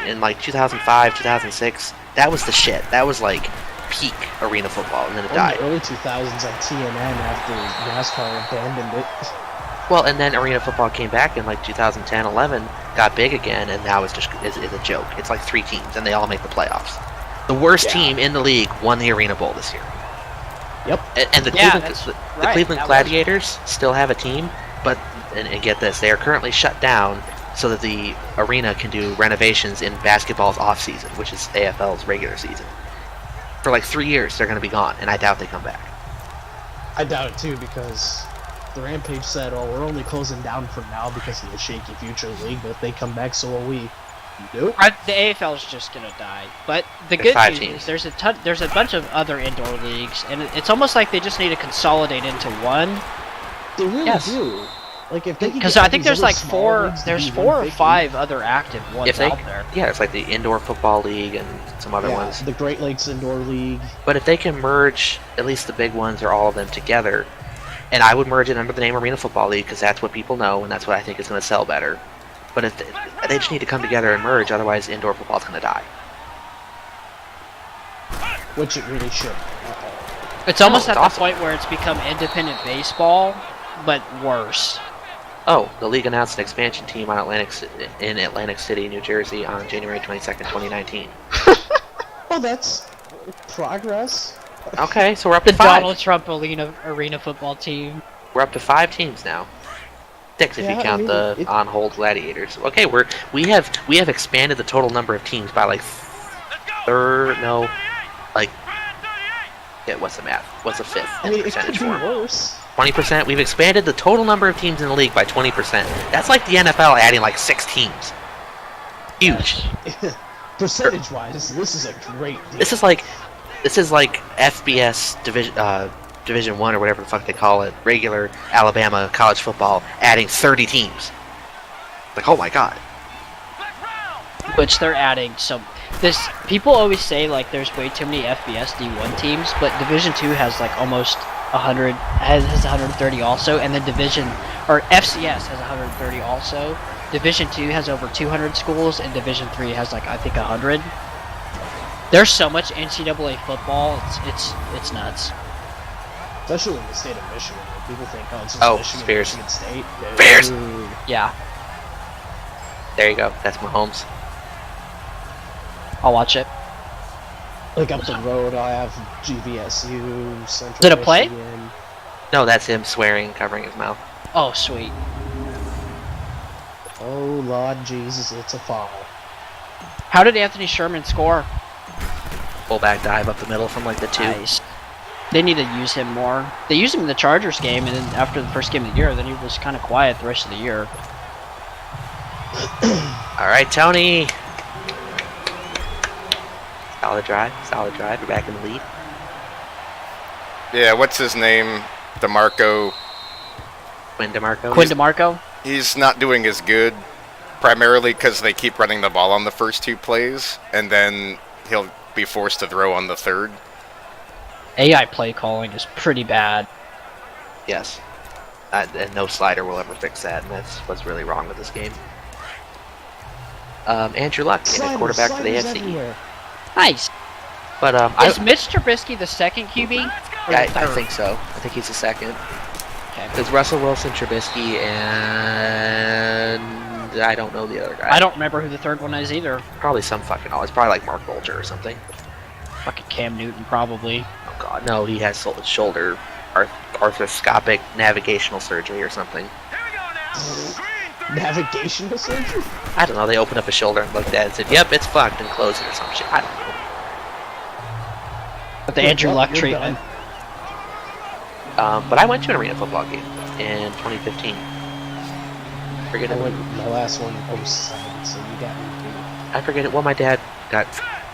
in like 2005, 2006, that was the shit. That was like peak Arena Football, and then it died. In the early 2000s on TNN after NASCAR abandoned it. Well, and then Arena Football came back in like 2010, 11, got big again, and now it's just is a joke. It's like 3 teams, and they all make the playoffs. The worst team in the league won the Arena Bowl this year. Yep. And the Cleveland Gladiators still have a team, but and get this, they are currently shut down so that the arena can do renovations in basketball's off season, which is AFL's regular season. For like 3 years, they're going to be gone, and I doubt they come back. I doubt it too, because the Rampage said, "Oh, we're only closing down for now because of the shaky future of the league, but if they come back, so will we." You do it? The AFL is just gonna die. But the good news is there's a bunch of other indoor leagues, and it's almost like they just need to consolidate into one. They really do. Like if because I think there's like 4 or 5 other active ones out there. Yeah, it's like the Indoor Football League and some other ones. The Great Lakes Indoor League. But if they can merge at least the big ones or all of them together, and I would merge it under the name Arena Football League because that's what people know and that's what I think is going to sell better. But if they just need to come together and merge, otherwise indoor football's going to die. Which it really should. It's almost at the point where it's become independent baseball, but worse. Oh, the league announced an expansion team on in Atlantic City, New Jersey on January 22nd, 2019. Oh, that's progress. Okay, so we're up to 5. The Donald Trump arena football team. We're up to 5 teams now. 6 if you count the on-hold Gladiators. Okay, we have expanded the total number of teams by like what's the math? What's the fifth? I mean, it percentage could be form? worse. 20%. We've expanded the total number of teams in the league by 20%. That's like the NFL adding like 6 teams. Huge. Percentage-wise, this is a great deal. This is like FBS Division 1 or whatever the fuck they call it, regular Alabama college football, adding 30 teams. Like, oh my god. Which they're adding some. People always say like there's way too many FBS D1 teams, but Division 2 has like almost 100, has 130 also, and then FCS has 130 also. Division 2 has over 200 schools, and Division 3 has like I think 100. There's so much NCAA football, it's nuts. Especially in the state of Michigan, where people think, oh, it's just Michigan State. Bears! Yeah. There you go. That's Mahomes. I'll watch it. Like up the road, I have GVSU, Central Did it play? Michigan. No, that's him swearing, covering his mouth. Oh, sweet. Oh, Lord Jesus, it's a foul. How did Anthony Sherman score? Fullback dive up the middle from like the 2. Nice. They need to use him more. They used him in the Chargers game, and then after the first game of the year, then he was kind of quiet the rest of the year. All right, Tony. Solid drive. We're back in the lead. Yeah, what's his name? Quinn DeMarco. Quinn DeMarco? He's not doing as good, primarily because they keep running the ball on the first 2 plays, and then he'll be forced to throw on the 3rd. AI play calling is pretty bad. Yes. And no slider will ever fix that, and that's what's really wrong with this game. Andrew Luck, quarterback for the AFC. Everywhere. Nice. But is Mitch Trubisky the second QB? I think so. I think he's the second. Okay. There's Russell Wilson, Trubisky, and I don't know the other guy. I don't remember who the third one is either. Probably some fucking. It's probably like Mark Bolger or something. Fucking Cam Newton, probably. Oh god, no, he has shoulder arthroscopic navigational surgery or something. Navigational surgery? I don't know. They opened up his shoulder and looked at it and said, "Yep, it's fucked," and closed it or some shit. I don't know. But the Andrew Well, Luck you're treatment. But I went to an arena football game in 2015. Forget I it. went my last one 07, so you got me beat. I forget it. Well, my dad got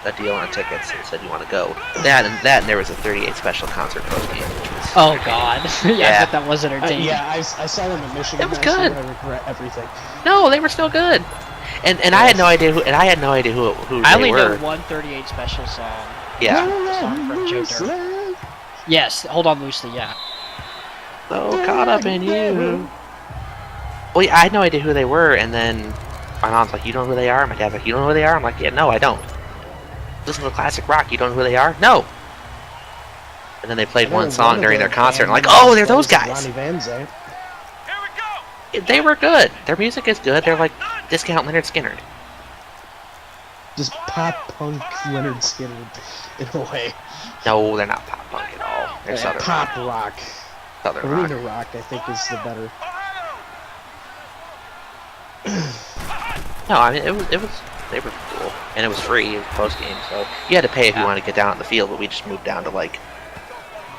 a deal on tickets and said, "You want to go?" That and there was a 38 special concert post game, which was Oh God. Yeah, Yeah. I bet that was entertaining. Yeah, I saw them in Michigan. It was last good. year, I regret everything. no, they were still good. And I had no idea who I they only know were. one 38 special song. Yeah. The song from Joe Dirt. Yes, Hold On Loosely, yeah. So caught up in you. Well, yeah, I had no idea who they were, and then my mom's like, "You don't know who they are?" My dad's like, "You don't know who they are?" I'm like, "Yeah, no, I don't." Listen to classic rock. You don't know who they are? No. And then they played one song during their concert, and like, "Oh, they're those guys." Ronnie Van Zant. They were good. Their music is good. They're like discount Leonard Skinner. Just pop punk Leonard Skinner in a way. No, they're not pop punk at all. They're southern Pop rock. rock. Southern rock. Arena rock, I think, is the better. No, I mean they were cool, and it was free. It was post game, so you had to pay if you wanted to get down on the field. But we just moved down to like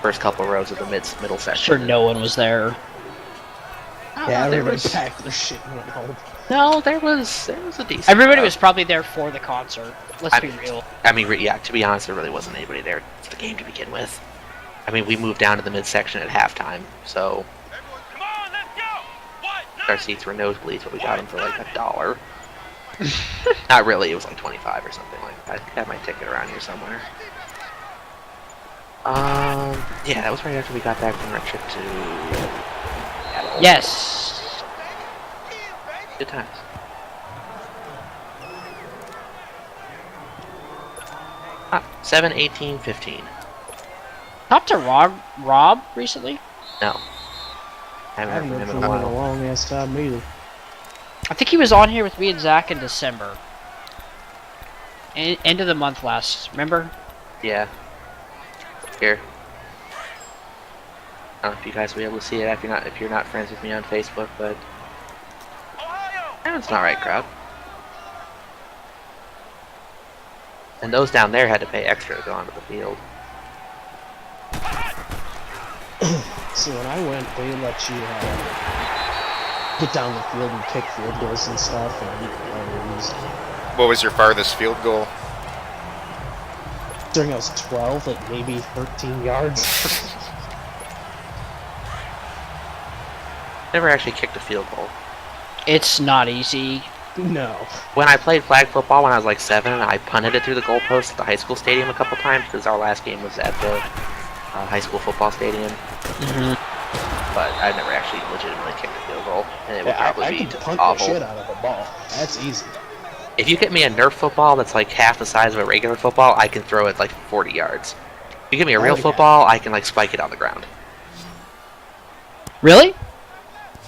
first couple rows of the middle section. Sure, no one was there. Yeah, there everybody was packed their shit and went home. there was a decent. Everybody crowd. was probably there for the concert. Let's be real. I mean, yeah. To be honest, there really wasn't anybody there for the game to begin with. I mean, we moved down to the midsection at halftime, so our seats were nosebleeds, but we got them for like $1. Not really. It was like 25 or something like that. I have my ticket around here somewhere. Yeah, that was right after we got back from our trip to Seattle. Yes. Good times. Ah, 7, 18, 15. Talked to Rob recently. No. I I haven't haven't heard heard from from him him in a in a while. long ass time either. I think he was on here with me and Zach in December. End of the month last. Remember? Yeah. Here. I don't know if you guys will be able to see it if you're not friends with me on Facebook, but it's not right, crowd. And those down there had to pay extra to go onto the field. See, when I went, they let you get down the field and kick field goals and stuff. And What was your farthest field goal? during I was 12, like maybe 13 yards. Never actually kicked a field goal. It's not easy. No. When I played flag football when I was like 7, I punted it through the goalpost at the high school stadium a couple times because our last game was at the high school football stadium. But I've never actually legitimately kicked a field goal, and it would probably I be can punt awful. the shit out of a ball. That's easy. If you get me a Nerf football that's like half the size of a regular football, I can throw it like 40 yards. If you give me a real yeah. football, I can like spike it on the ground. Really?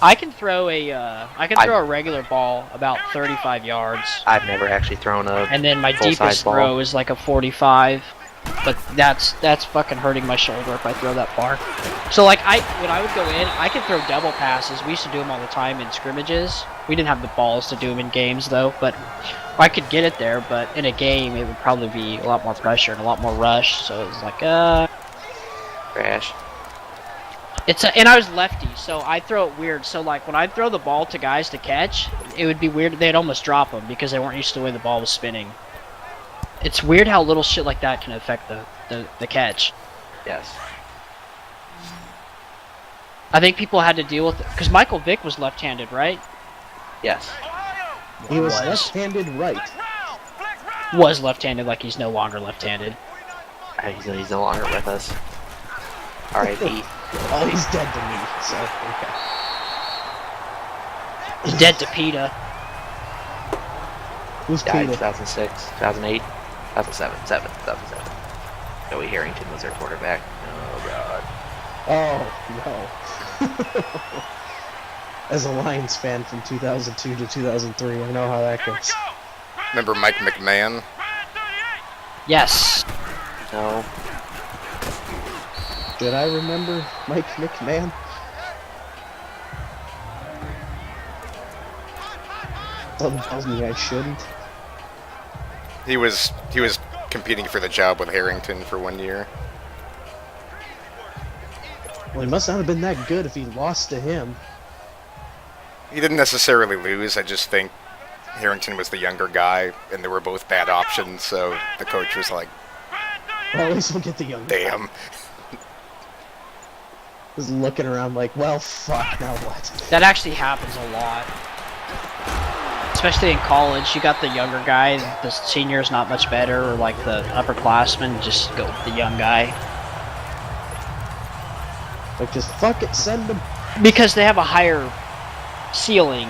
I can throw a regular ball about 35 yards, I've never actually thrown a and then my full-size deepest ball. throw is like a 45. But that's fucking hurting my shoulder if I throw that far. So like when I would go in, I could throw double passes. We used to do them all the time in scrimmages. We didn't have the balls to do them in games though, but I could get it there. But in a game, it would probably be a lot more pressure and a lot more rush. So it was like crash. and I was lefty, so I throw it weird. So like when I throw the ball to guys to catch, it would be weird. They'd almost drop them because they weren't used to the way the ball was spinning. It's weird how little shit like that can affect the catch. Yes. I think people had to deal with it because Michael Vick was left-handed, right? Yes. He was Was. left-handed right. Was left-handed, like he's no longer left-handed. He's no longer with us. R.I.P. Oh, he's dead to me, so okay. He's dead to PETA. Who's Died in Peter? 2006, 2008, 2007. Joey Harrington was their quarterback. Oh god. Oh, no. As a Lions fan from 2002 to 2003, I know how that goes. Remember Mike McMahon? Yes. No. Did I remember Mike McMahon? Something tells me I shouldn't. He was competing for the job with Harrington for 1 year. Well, he must not have been that good if he lost to him. He didn't necessarily lose. I just think Harrington was the younger guy, and they were both bad options. So the coach was like, Well, at least we'll get the young guy. "Damn." Just looking around like, well, fuck, now what? That actually happens a lot. Especially in college, you got the younger guy, the senior's not much better, or like the upperclassmen, just go with the young guy. Like, just fuck it, send him. Because they have a higher ceiling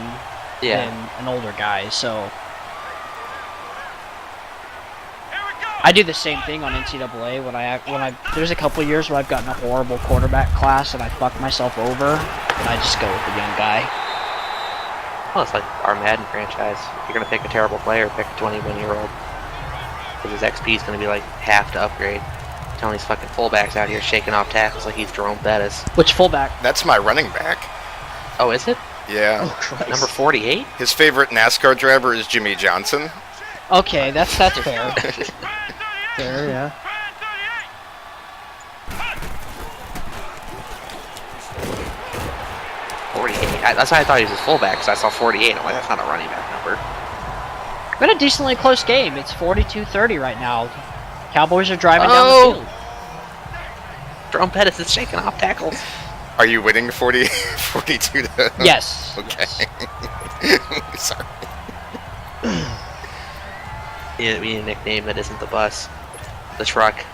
Yeah. than an older guy, so... I do the same thing on NCAA when I there's a couple years where I've gotten a horrible quarterback class and I fuck myself over, and I just go with the young guy. Well, it's like our Madden franchise. If you're gonna pick a terrible player, pick a 21-year-old. Because his XP is gonna be like half to upgrade. Tony's fucking fullbacks out here shaking off tackles like he's Jerome Bettis. Which fullback? That's my running back. Oh, is it? Yeah. Oh, Christ. Number 48? His favorite NASCAR driver is Jimmy Johnson. Okay, that's fair. There, yeah. That's why I thought he was his fullback, because I saw 48. I'm like, that's not a running back number. Been a decently close game. It's 42-30 right now. Cowboys are driving down the field. Jerome Pettis is shaking off tackles. Are you winning 42 to... Yes. Okay. Yes. Sorry. Yeah, we need a nickname that isn't the bus. The truck.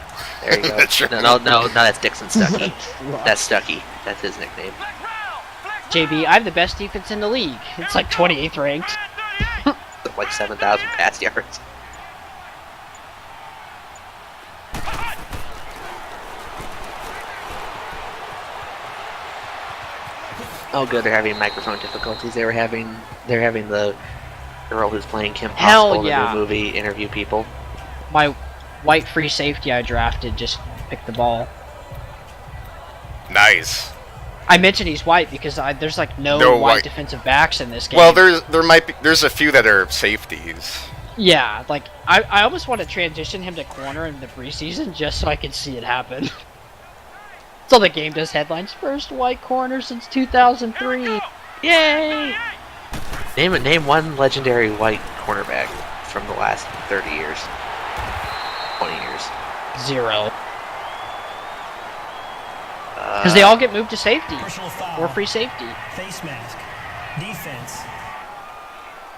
There you go. The truck. No, that's Dixon Stuckey. Wow. That's Stuckey. That's his nickname. JB, I have the best defense in the league. It's like 28th ranked. Like 7,000 pass yards. Oh, good. They're having microphone difficulties. They're having the girl who's playing Kim Hell Possible in yeah. the new movie interview people. My white free safety I drafted just picked the ball. Nice. I mentioned he's white because there's like no No white white. defensive backs in this game. Well, there's a few that are safeties. Yeah, like I almost want to transition him to corner in the preseason just so I can see it happen. So the game does headlines. First white corner since 2003. Yay! Name one legendary white cornerback from the last 30 years. 20 years. 0. Because they all get moved to safety. Or free safety. Face mask. Defense.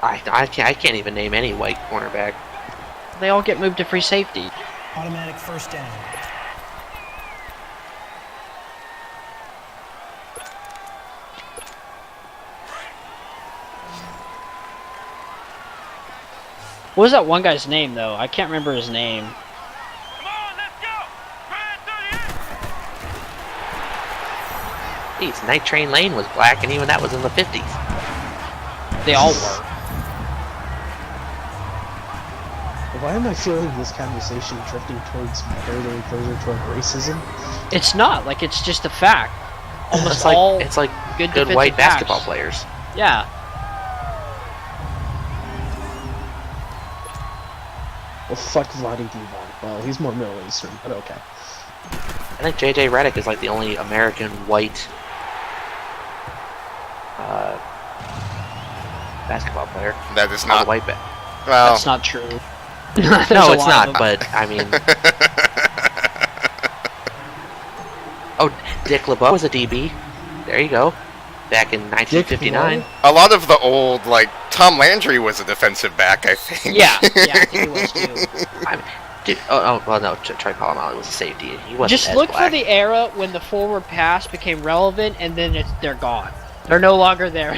I can't even name any white cornerback. They all get moved to free safety. Automatic first down. What was that one guy's name, though? I can't remember his name. Jeez, Night Train Lane was black, and even that was in the 50s. They all were. Why am I feeling this conversation drifting towards further and further toward racism? It's not. Like, it's just a fact. Almost It's like all good defensive white backs. basketball players. Yeah. Well, fuck Vlade Divac. Well, he's more Middle Eastern, but okay. I think JJ Redick is like the only American white basketball player. That is On not. the white back. Well, That's not true. No, it's not. But I mean, oh, Dick LeBeau was a DB. There you go. Back in 1959. a lot of the old, like Tom Landry was a defensive back, I think. Yeah, I think it was too. I mean, dude, well, no, try to call him out. It was a safety. He wasn't Just as look black. for the era when the forward pass became relevant, and then they're gone. They're no longer there.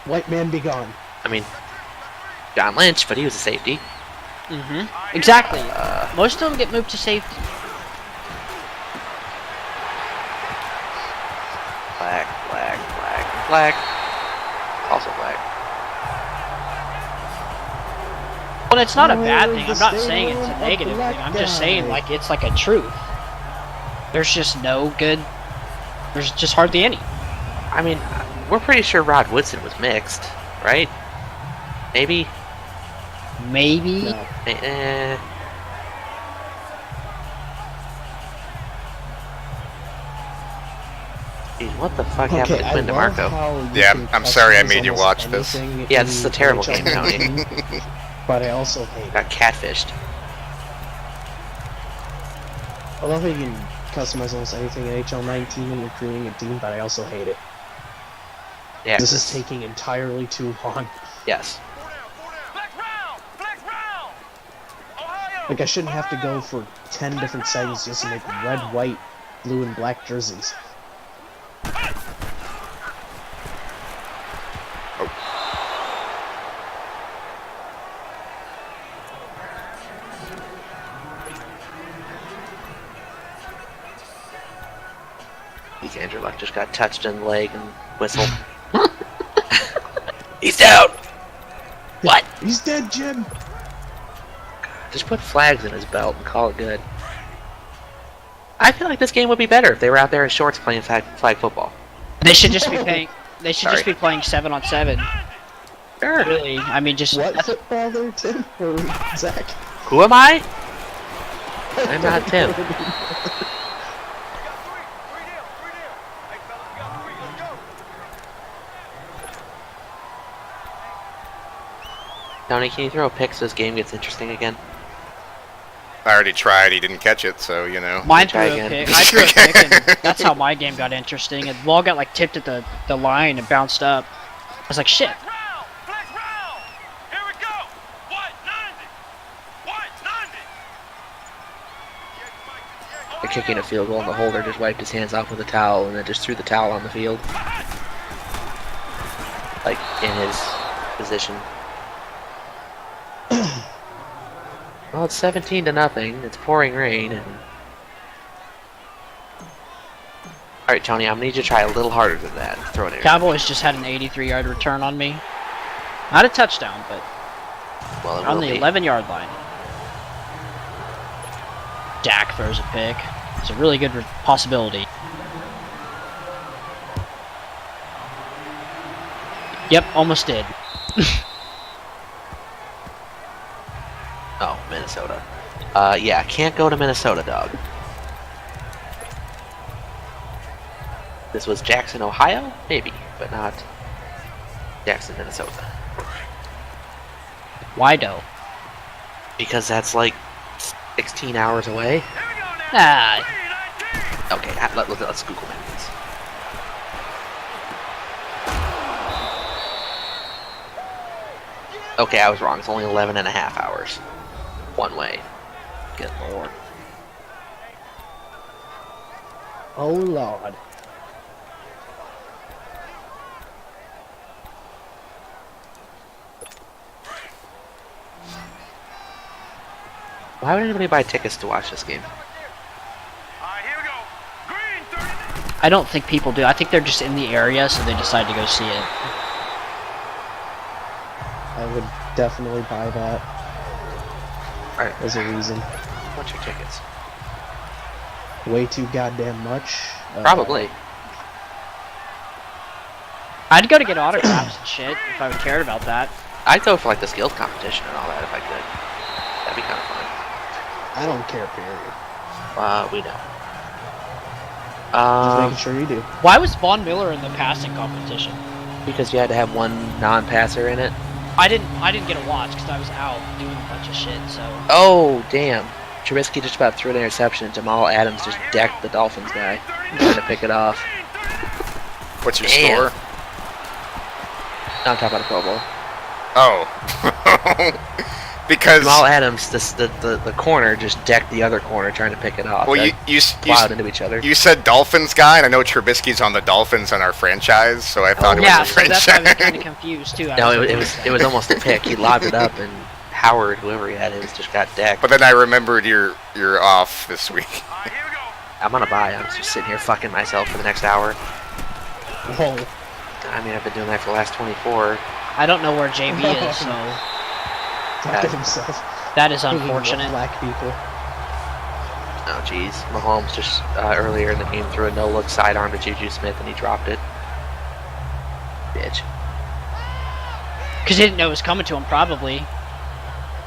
White man be gone. I mean, John Lynch, but he was a safety. Exactly. Most of them get moved to safety. Black. Also black. Well, it's not a bad Where's thing. the I'm not saying it's stadium a of negative black thing. I'm just guy? saying, like, it's like a truth. There's just no good There's just hardly any. I mean, we're pretty sure Rod Woodson was mixed, right? Maybe? Maybe. No. Geez, what the fuck happened Okay, to I Quinn love DeMarco? how you Yeah, can I'm sorry I customize made you almost watch this. anything Yeah, this is a in terrible NHL game, Tony. 19, But I also hate it. Got catfished. I love how you can customize almost anything in HL 19 when you're creating a team, but I also hate it. Yeah, This is taking entirely too long. yes. Like, I shouldn't have to go for 10 different settings just to make red, white, blue, and black jerseys. Andrew Luck just got touched in the leg and whistled. He's down! What? He's dead, Jim! Just put flags in his belt and call it good. I feel like this game would be better if they were out there in shorts playing flag football. They should just be playing. They should just Sorry. be playing 7-on-7. Sure. Really, I mean, just What football there, Tim? Or Zach? Who am I? I'm not Tim. Tony, can you throw a pick so this game gets interesting again? I already tried. He didn't catch it, so you know. Mine threw Try a again. pick. I threw a pick, and that's how my game got interesting. And the ball got like tipped at the line and bounced up. I was like, shit. They're kicking a field goal and the holder just wiped his hands off with a towel and then just threw the towel on the field. Like, in his position. Well, it's 17-0. It's pouring rain and... Alright, Tony, I'm gonna need you to try a little harder than that. Throw it in. Cowboys just had an 83-yard return on me. Not a touchdown, but Well, it on will the be. 11-yard line. Dak throws a pick. It's a really good possibility. Yep, almost did. Oh, Minnesota. Yeah, can't go to Minnesota, dog. This was Jackson, Ohio? Maybe, but not Jackson, Minnesota. Why though? Because that's like 16 hours away. Ah, Okay, let's Google Maps. Okay, I was wrong. It's only 11 and a half hours. One way. Good lord. Oh, Lord. Why would anybody buy tickets to watch this game? I don't think people do. I think they're just in the area, so they decide to go see it. I would definitely buy that Alright, as a reason. what's your tickets? Way too goddamn much. Probably. I'd go to get autographs and shit if I cared about that. I'd go for like the skills competition and all that if I could. That'd be kind of fun. I don't care, period. We know. Just making sure you do. Why was Von Miller in the passing competition? Because you had to have one non-passer in it. I didn't get a watch because I was out doing a bunch of shit. So Oh, damn. Trubisky just about threw an interception and Jamal Adams just decked the Dolphins guy. Trying to pick it off. What's your Damn. score? No, I'm talking about a Pro Bowl. Oh. Because Jamal Adams, the corner, just decked the other corner trying to pick it off. well, They plowed into each other. you said Dolphins guy, and I know Trubisky's on the Dolphins in our franchise, so I thought it yeah, was a so that's why I was franchise. kind of confused too. No, it was almost a pick. He lobbed it up, and Howard, whoever he had is, just got decked. But then I remembered you're off this week. I'm on a bye. I'm just sitting here fucking myself for the next hour. Whoa. I mean, I've been doing that for the last 24. I don't know where JB is, so Talk to himself. that is Hating unfortunate. Black people. Oh, jeez. Mahomes just earlier in the game threw a no-look sidearm to Juju Smith, and he dropped it. Bitch. Because he didn't know it was coming to him, probably.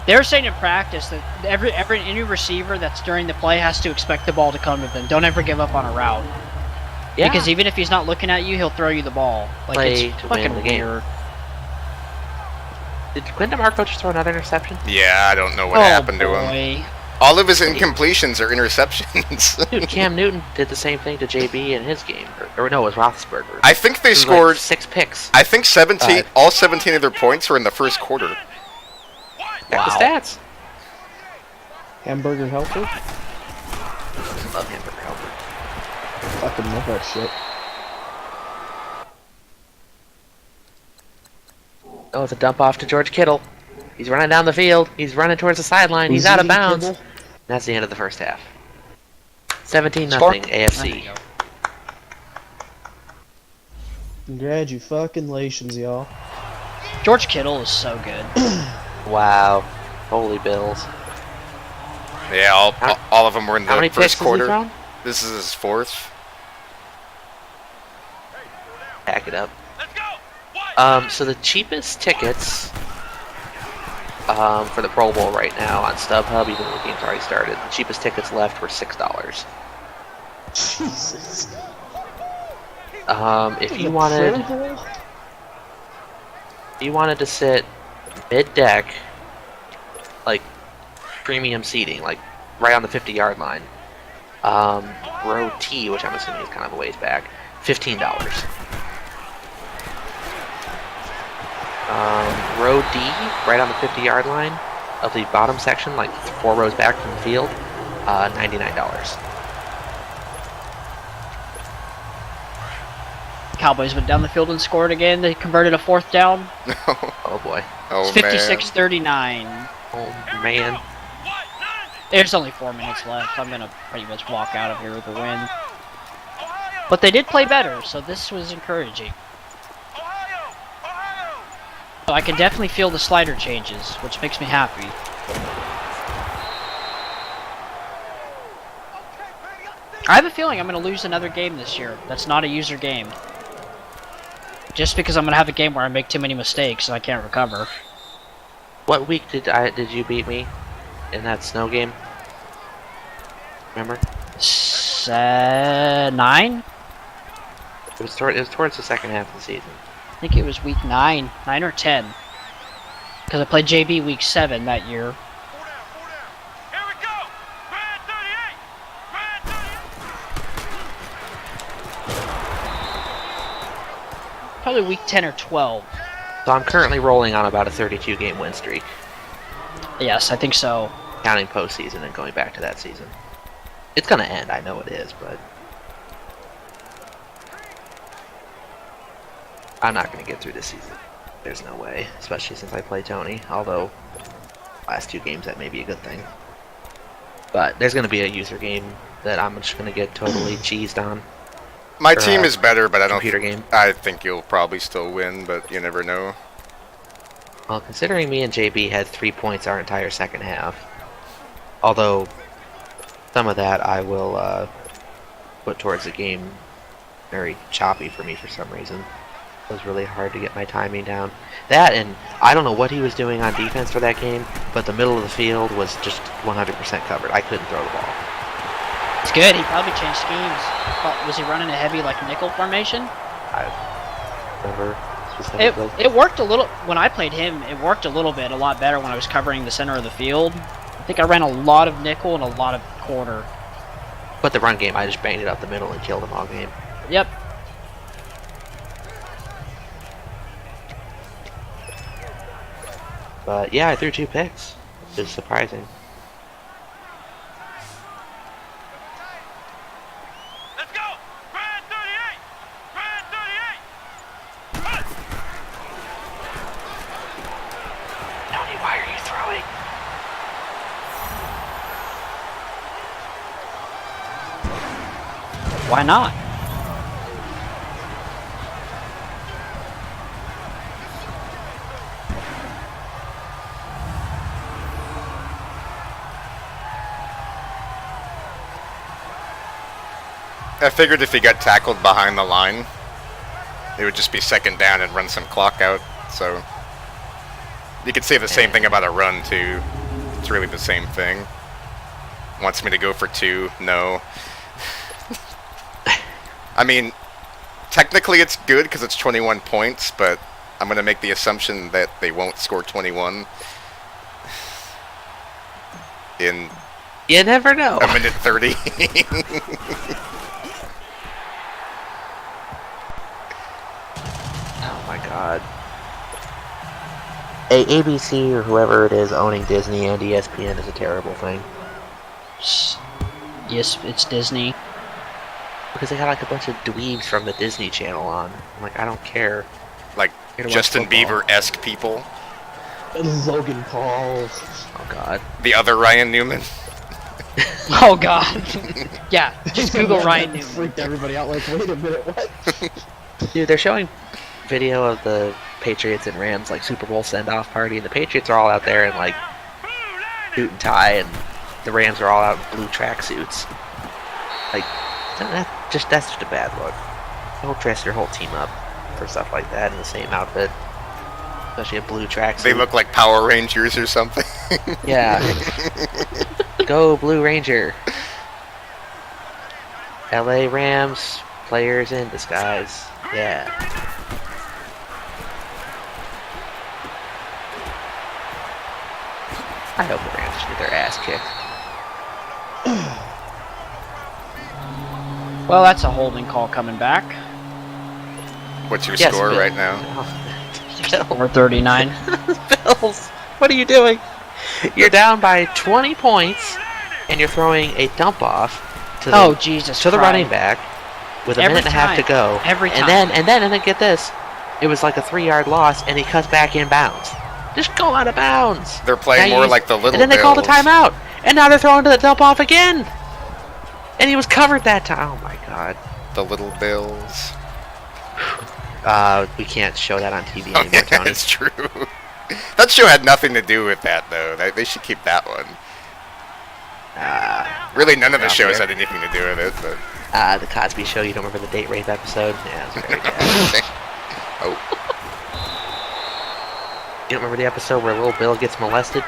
They were saying in practice that any receiver that's during the play has to expect the ball to come to them. Don't ever give up on a route. Yeah. Because even if he's not looking at you, he'll throw you the ball. Like, Play it's to fucking win the game. weird. Did Quinn DeMarco just throw another interception? Yeah, I don't know what happened to him. All of his incompletions are interceptions. Dude, Cam Newton did the same thing to JB in his game. Or no, it was Roethlisberger. I think they It was scored like 6 picks. I think 17. All 17 of their points were in the first quarter. Check the stats. Hamburger helper? Love Hamburger Helper. Fucking love that shit. Oh, it's a dump off to George Kittle. He's running down the field. He's running towards the sideline. He's out of bounds. Kibble? That's the end of the first half. 17-0 AFC. Congratulations, y'all. George Kittle is so good. Wow. Holy bills. Yeah, all of them were in How the many first picks has he quarter. thrown? This is his fourth. Pack it up. So the cheapest tickets for the Pro Bowl right now on StubHub, even though the game's already started, the cheapest tickets left were $6. Jesus. If you wanted to sit mid-deck, like premium seating, like right on the 50-yard line, row T, which I'm assuming is kind of a ways back, $15. Row D, right on the 50-yard line of the bottom section, like 4 rows back from the field, $99. Cowboys went down the field and scored again. They converted a 4th down. Oh boy. Oh, It's 56-39. Oh man. There's only 4 minutes left. I'm gonna pretty much walk out of here with a win. But they did play better, so this was encouraging. So I can definitely feel the slider changes, which makes me happy. I have a feeling I'm going to lose another game this year. That's not a user game. Just because I'm going to have a game where I make too many mistakes and I can't recover. What week did you beat me in that snow game? Remember? 9? It was towards the second half of the season. I think it was week 9 or 10. Because I played JB week 7 that year. Probably week 10 or 12. So I'm currently rolling on about a 32-game win streak, Yes, I think so. counting postseason and going back to that season. It's gonna end, I know it is, but I'm not gonna get through this season. There's no way, especially since I play Tony. Although last 2 games that may be a good thing. But there's gonna be a user game that I'm just gonna get totally cheesed on. My team is better, but I don't. Computer game. I think you'll probably still win, but you never know. Well, considering me and JB had 3 points our entire second half, although some of that I will put towards the game very choppy for me for some reason. It was really hard to get my timing down. That, and I don't know what he was doing on defense for that game, but the middle of the field was just 100% covered. I couldn't throw the ball. It's good. He probably changed schemes. Was he running a heavy like nickel formation? I remember specifically. It worked a little when I played him. It worked a little bit, a lot better when I was covering the center of the field. I think I ran a lot of nickel and a lot of quarter. But the run game, I just banged it up the middle and killed him all game. Yep. But yeah, I threw 2 picks, which is surprising. Tony, why are you throwing? Why not? I figured if he got tackled behind the line, it would just be second down and run some clock out. So you could say the same thing about a run too. It's really the same thing. Wants me to go for 2? No. I mean, technically it's good because it's 21 points, but I'm going to make the assumption that they won't score 21 in You never know. a minute 30. Oh my god. ABC or whoever it is owning Disney and ESPN is a terrible thing. Yes, it's Disney. Because they got like a bunch of dweebs from the Disney Channel on. I'm like, I don't care. Like Here to watch Justin football. Bieber-esque people. Logan Paul. Oh god. The other Ryan Newman. Oh god. Yeah, just Google Ryan Newman. Freaked everybody out. Like, wait a minute, what? Dude, they're showing video of the Patriots and Rams like Super Bowl send-off party, and the Patriots are all out there in like suit and tie, and the Rams are all out in blue tracksuits. Like, that's just a bad look. Don't dress your whole team up for stuff like that in the same outfit, especially a blue tracksuit. They look like Power Rangers or something. Yeah. Go Blue Ranger. LA Rams players in disguise. Yeah. I hope the Rams get their ass kicked. Well, that's a holding call coming back. What's your Yes, score Bill. right now? Or 39. Bills, what are you doing? You're down by 20 points, and you're throwing a dump off to the, Oh, Jesus to the Christ. running back with a Every minute and a half to time. go. Every And time. then get this, it was like a 3-yard loss, and he cuts back in bounds. Just go out of bounds. They're playing Now more you- like the Little And then they called a Bills. timeout, and now they're throwing to the dump off again. And he was covered that time. Oh my god. The Little Bills. We can't show that on TV Oh, anymore, yeah, Tony. it's true. That show had nothing to do with that, though. They should keep that one. Really, none of the out shows there. had anything to do with it, but... The Cosby Show. You don't remember the date rape episode? Yeah, it was very bad. Oh, You don't remember the episode where little Bill gets molested?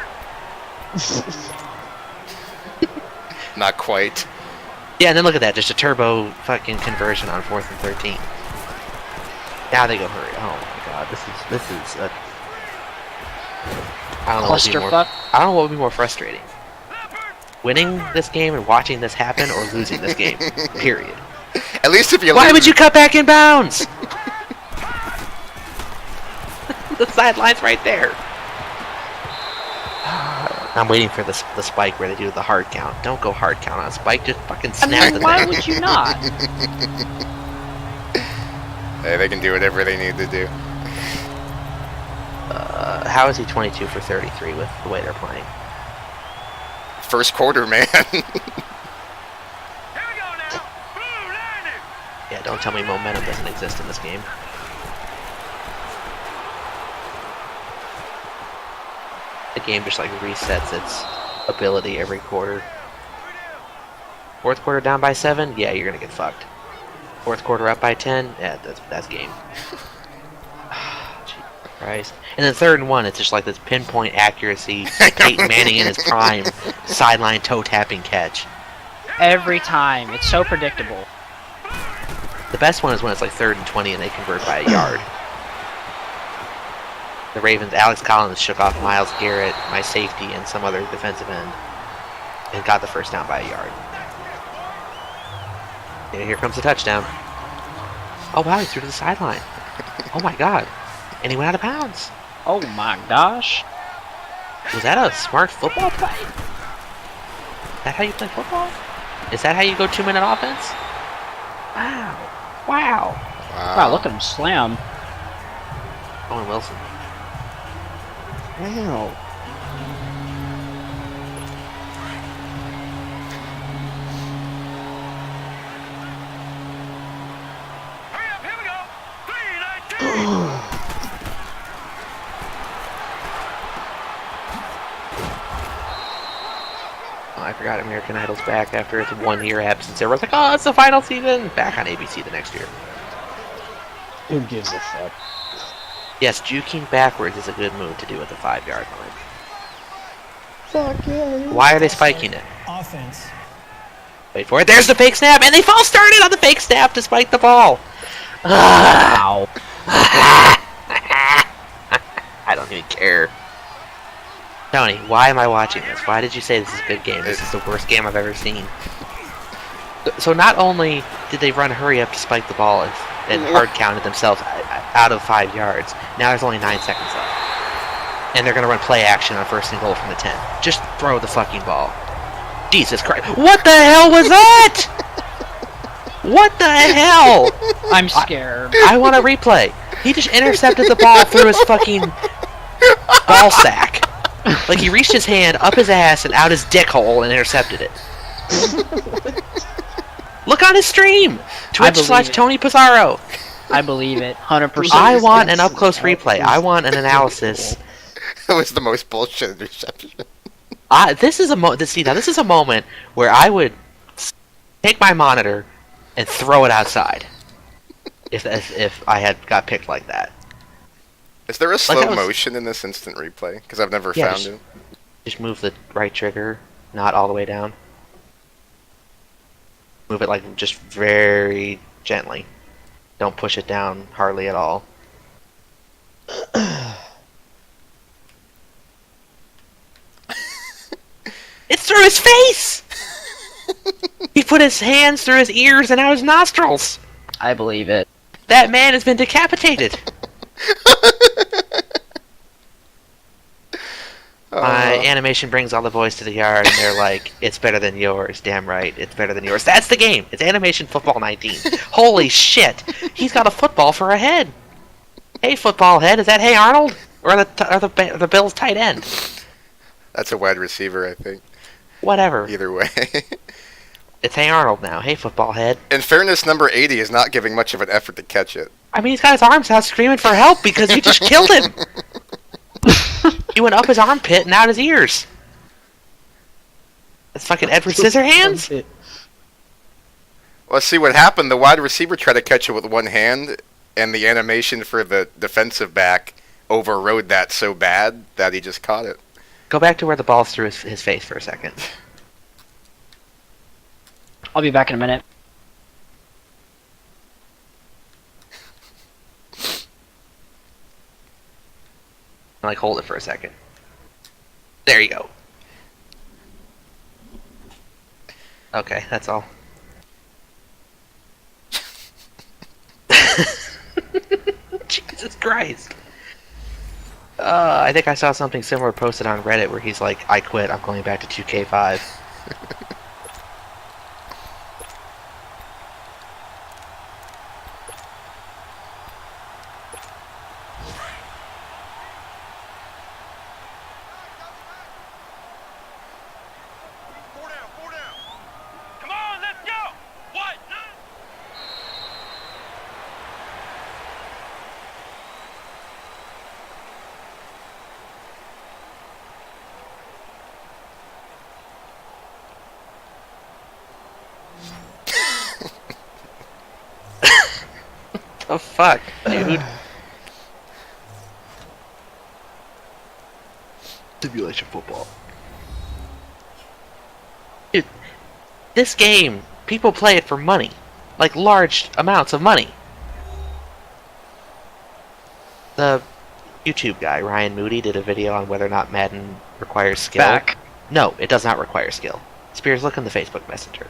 not quite. Yeah, and then look at that, just a turbo fucking conversion on 4th and 13. Now they go hurry. Oh my god, this is a... I don't know what would be more, Clusterfuck. I don't know what would be more frustrating. Winning this game and watching this happen, or losing this game. Period. At least if you Why lose... would you cut back in bounds? The sideline's right there. I'm waiting for the spike where they do the hard count. Don't go hard count on a spike. Just fucking I snap mean, the why thing. would you not? Hey, they can do whatever they need to do. How is he 22 for 33 with the way they're playing? First quarter, man. Yeah, don't tell me momentum doesn't exist in this game. The game just like resets its ability every quarter. Fourth quarter down by 7? Yeah, you're gonna get fucked. Fourth quarter up by 10? Yeah, that's game. Jesus Christ. And then 3rd and 1, it's just like this pinpoint accuracy, Peyton Manning in his prime, sideline toe tapping catch. Every time. It's so predictable. The best one is when it's like 3rd and 20 and they convert by a yard. The Ravens, Alex Collins shook off Myles Garrett, my safety, and some other defensive end, and got the first down by a yard. And here comes the touchdown. Oh wow, he threw to the sideline. Oh my god. And he went out of bounds. Oh my gosh. Was that a smart football play? Is that how you play football? Is that how you go 2-minute offense? Wow. Wow. Wow, look at him slam. Owen Wilson. Wow. Oh, I forgot American Idol's back after its 1-year absence. Everyone's like, oh, it's the final season! Back on ABC the next year. Who gives a fuck? Yes, juking backwards is a good move to do at the 5-yard line. Fuck yeah. Why are they spiking it? Offense. Wait for it. There's the fake snap, and they false started on the fake snap to spike the ball. Ow. I don't even care. Tony, why am I watching this? Why did you say this is a good game? This is the worst game I've ever seen. So not only did they run hurry up to spike the ball and hard counted themselves out of 5 yards, now there's only 9 seconds left. And they're going to run play action on 1st and goal from the 10. Just throw the fucking ball. Jesus Christ. What the hell was that? What the hell? I'm scared. I want a replay. He just intercepted the ball through his fucking ball sack. Like he reached his hand up his ass and out his dick hole and intercepted it. Look on his stream. Twitch/Tony Pizarro. I believe it. 100%. I want an up-close replay. I want an analysis. That was the most bullshit interception. This is a moment where I would take my monitor and throw it outside. If I had got picked like that. Is there a slow motion in this instant replay? Because I've never found it. Just move the right trigger, not all the way down. Move it like just very gently. Don't push it down hardly at all. It's through his face! He put his hands through his ears and out his nostrils. I believe it. That man has been decapitated. My animation brings all the boys to the yard, and they're like, it's better than yours. Damn right, it's better than yours. That's the game. It's Animation Football 19. Holy shit. He's got a football for a head. Hey, football head. Is that Hey Arnold? Or the Bills tight end? That's a wide receiver, I think. Whatever. Either way. It's Hey Arnold now. Hey, football head. In fairness, number 80 is not giving much of an effort to catch it. I mean, he's got his arms out screaming for help because you just killed him. You went up his armpit and out his ears. That's fucking Edward Scissorhands? Well, see what happened. The wide receiver tried to catch it with one hand, and the animation for the defensive back overrode that so bad that he just caught it. Go back to where the ball's through his face for a second. I'll be back in a minute. Like, hold it for a second. There you go. Okay, that's all. Jesus Christ. I think I saw something similar posted on Reddit where he's like, I quit, I'm going back to 2K5. The fuck, dude? Simulation football. Dude, this game, people play it for money. Like, large amounts of money. The YouTube guy, Ryan Moody, did a video on whether or not Madden requires skill. Back. No, it does not require skill. Spears, look in the Facebook Messenger.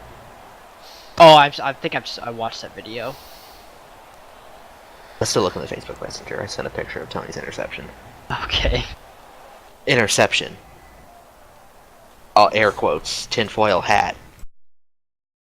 Oh, I think I watched that video. Let's still look in the Facebook Messenger. I sent a picture of Tony's interception. Okay. Interception. All air quotes. Tinfoil hat.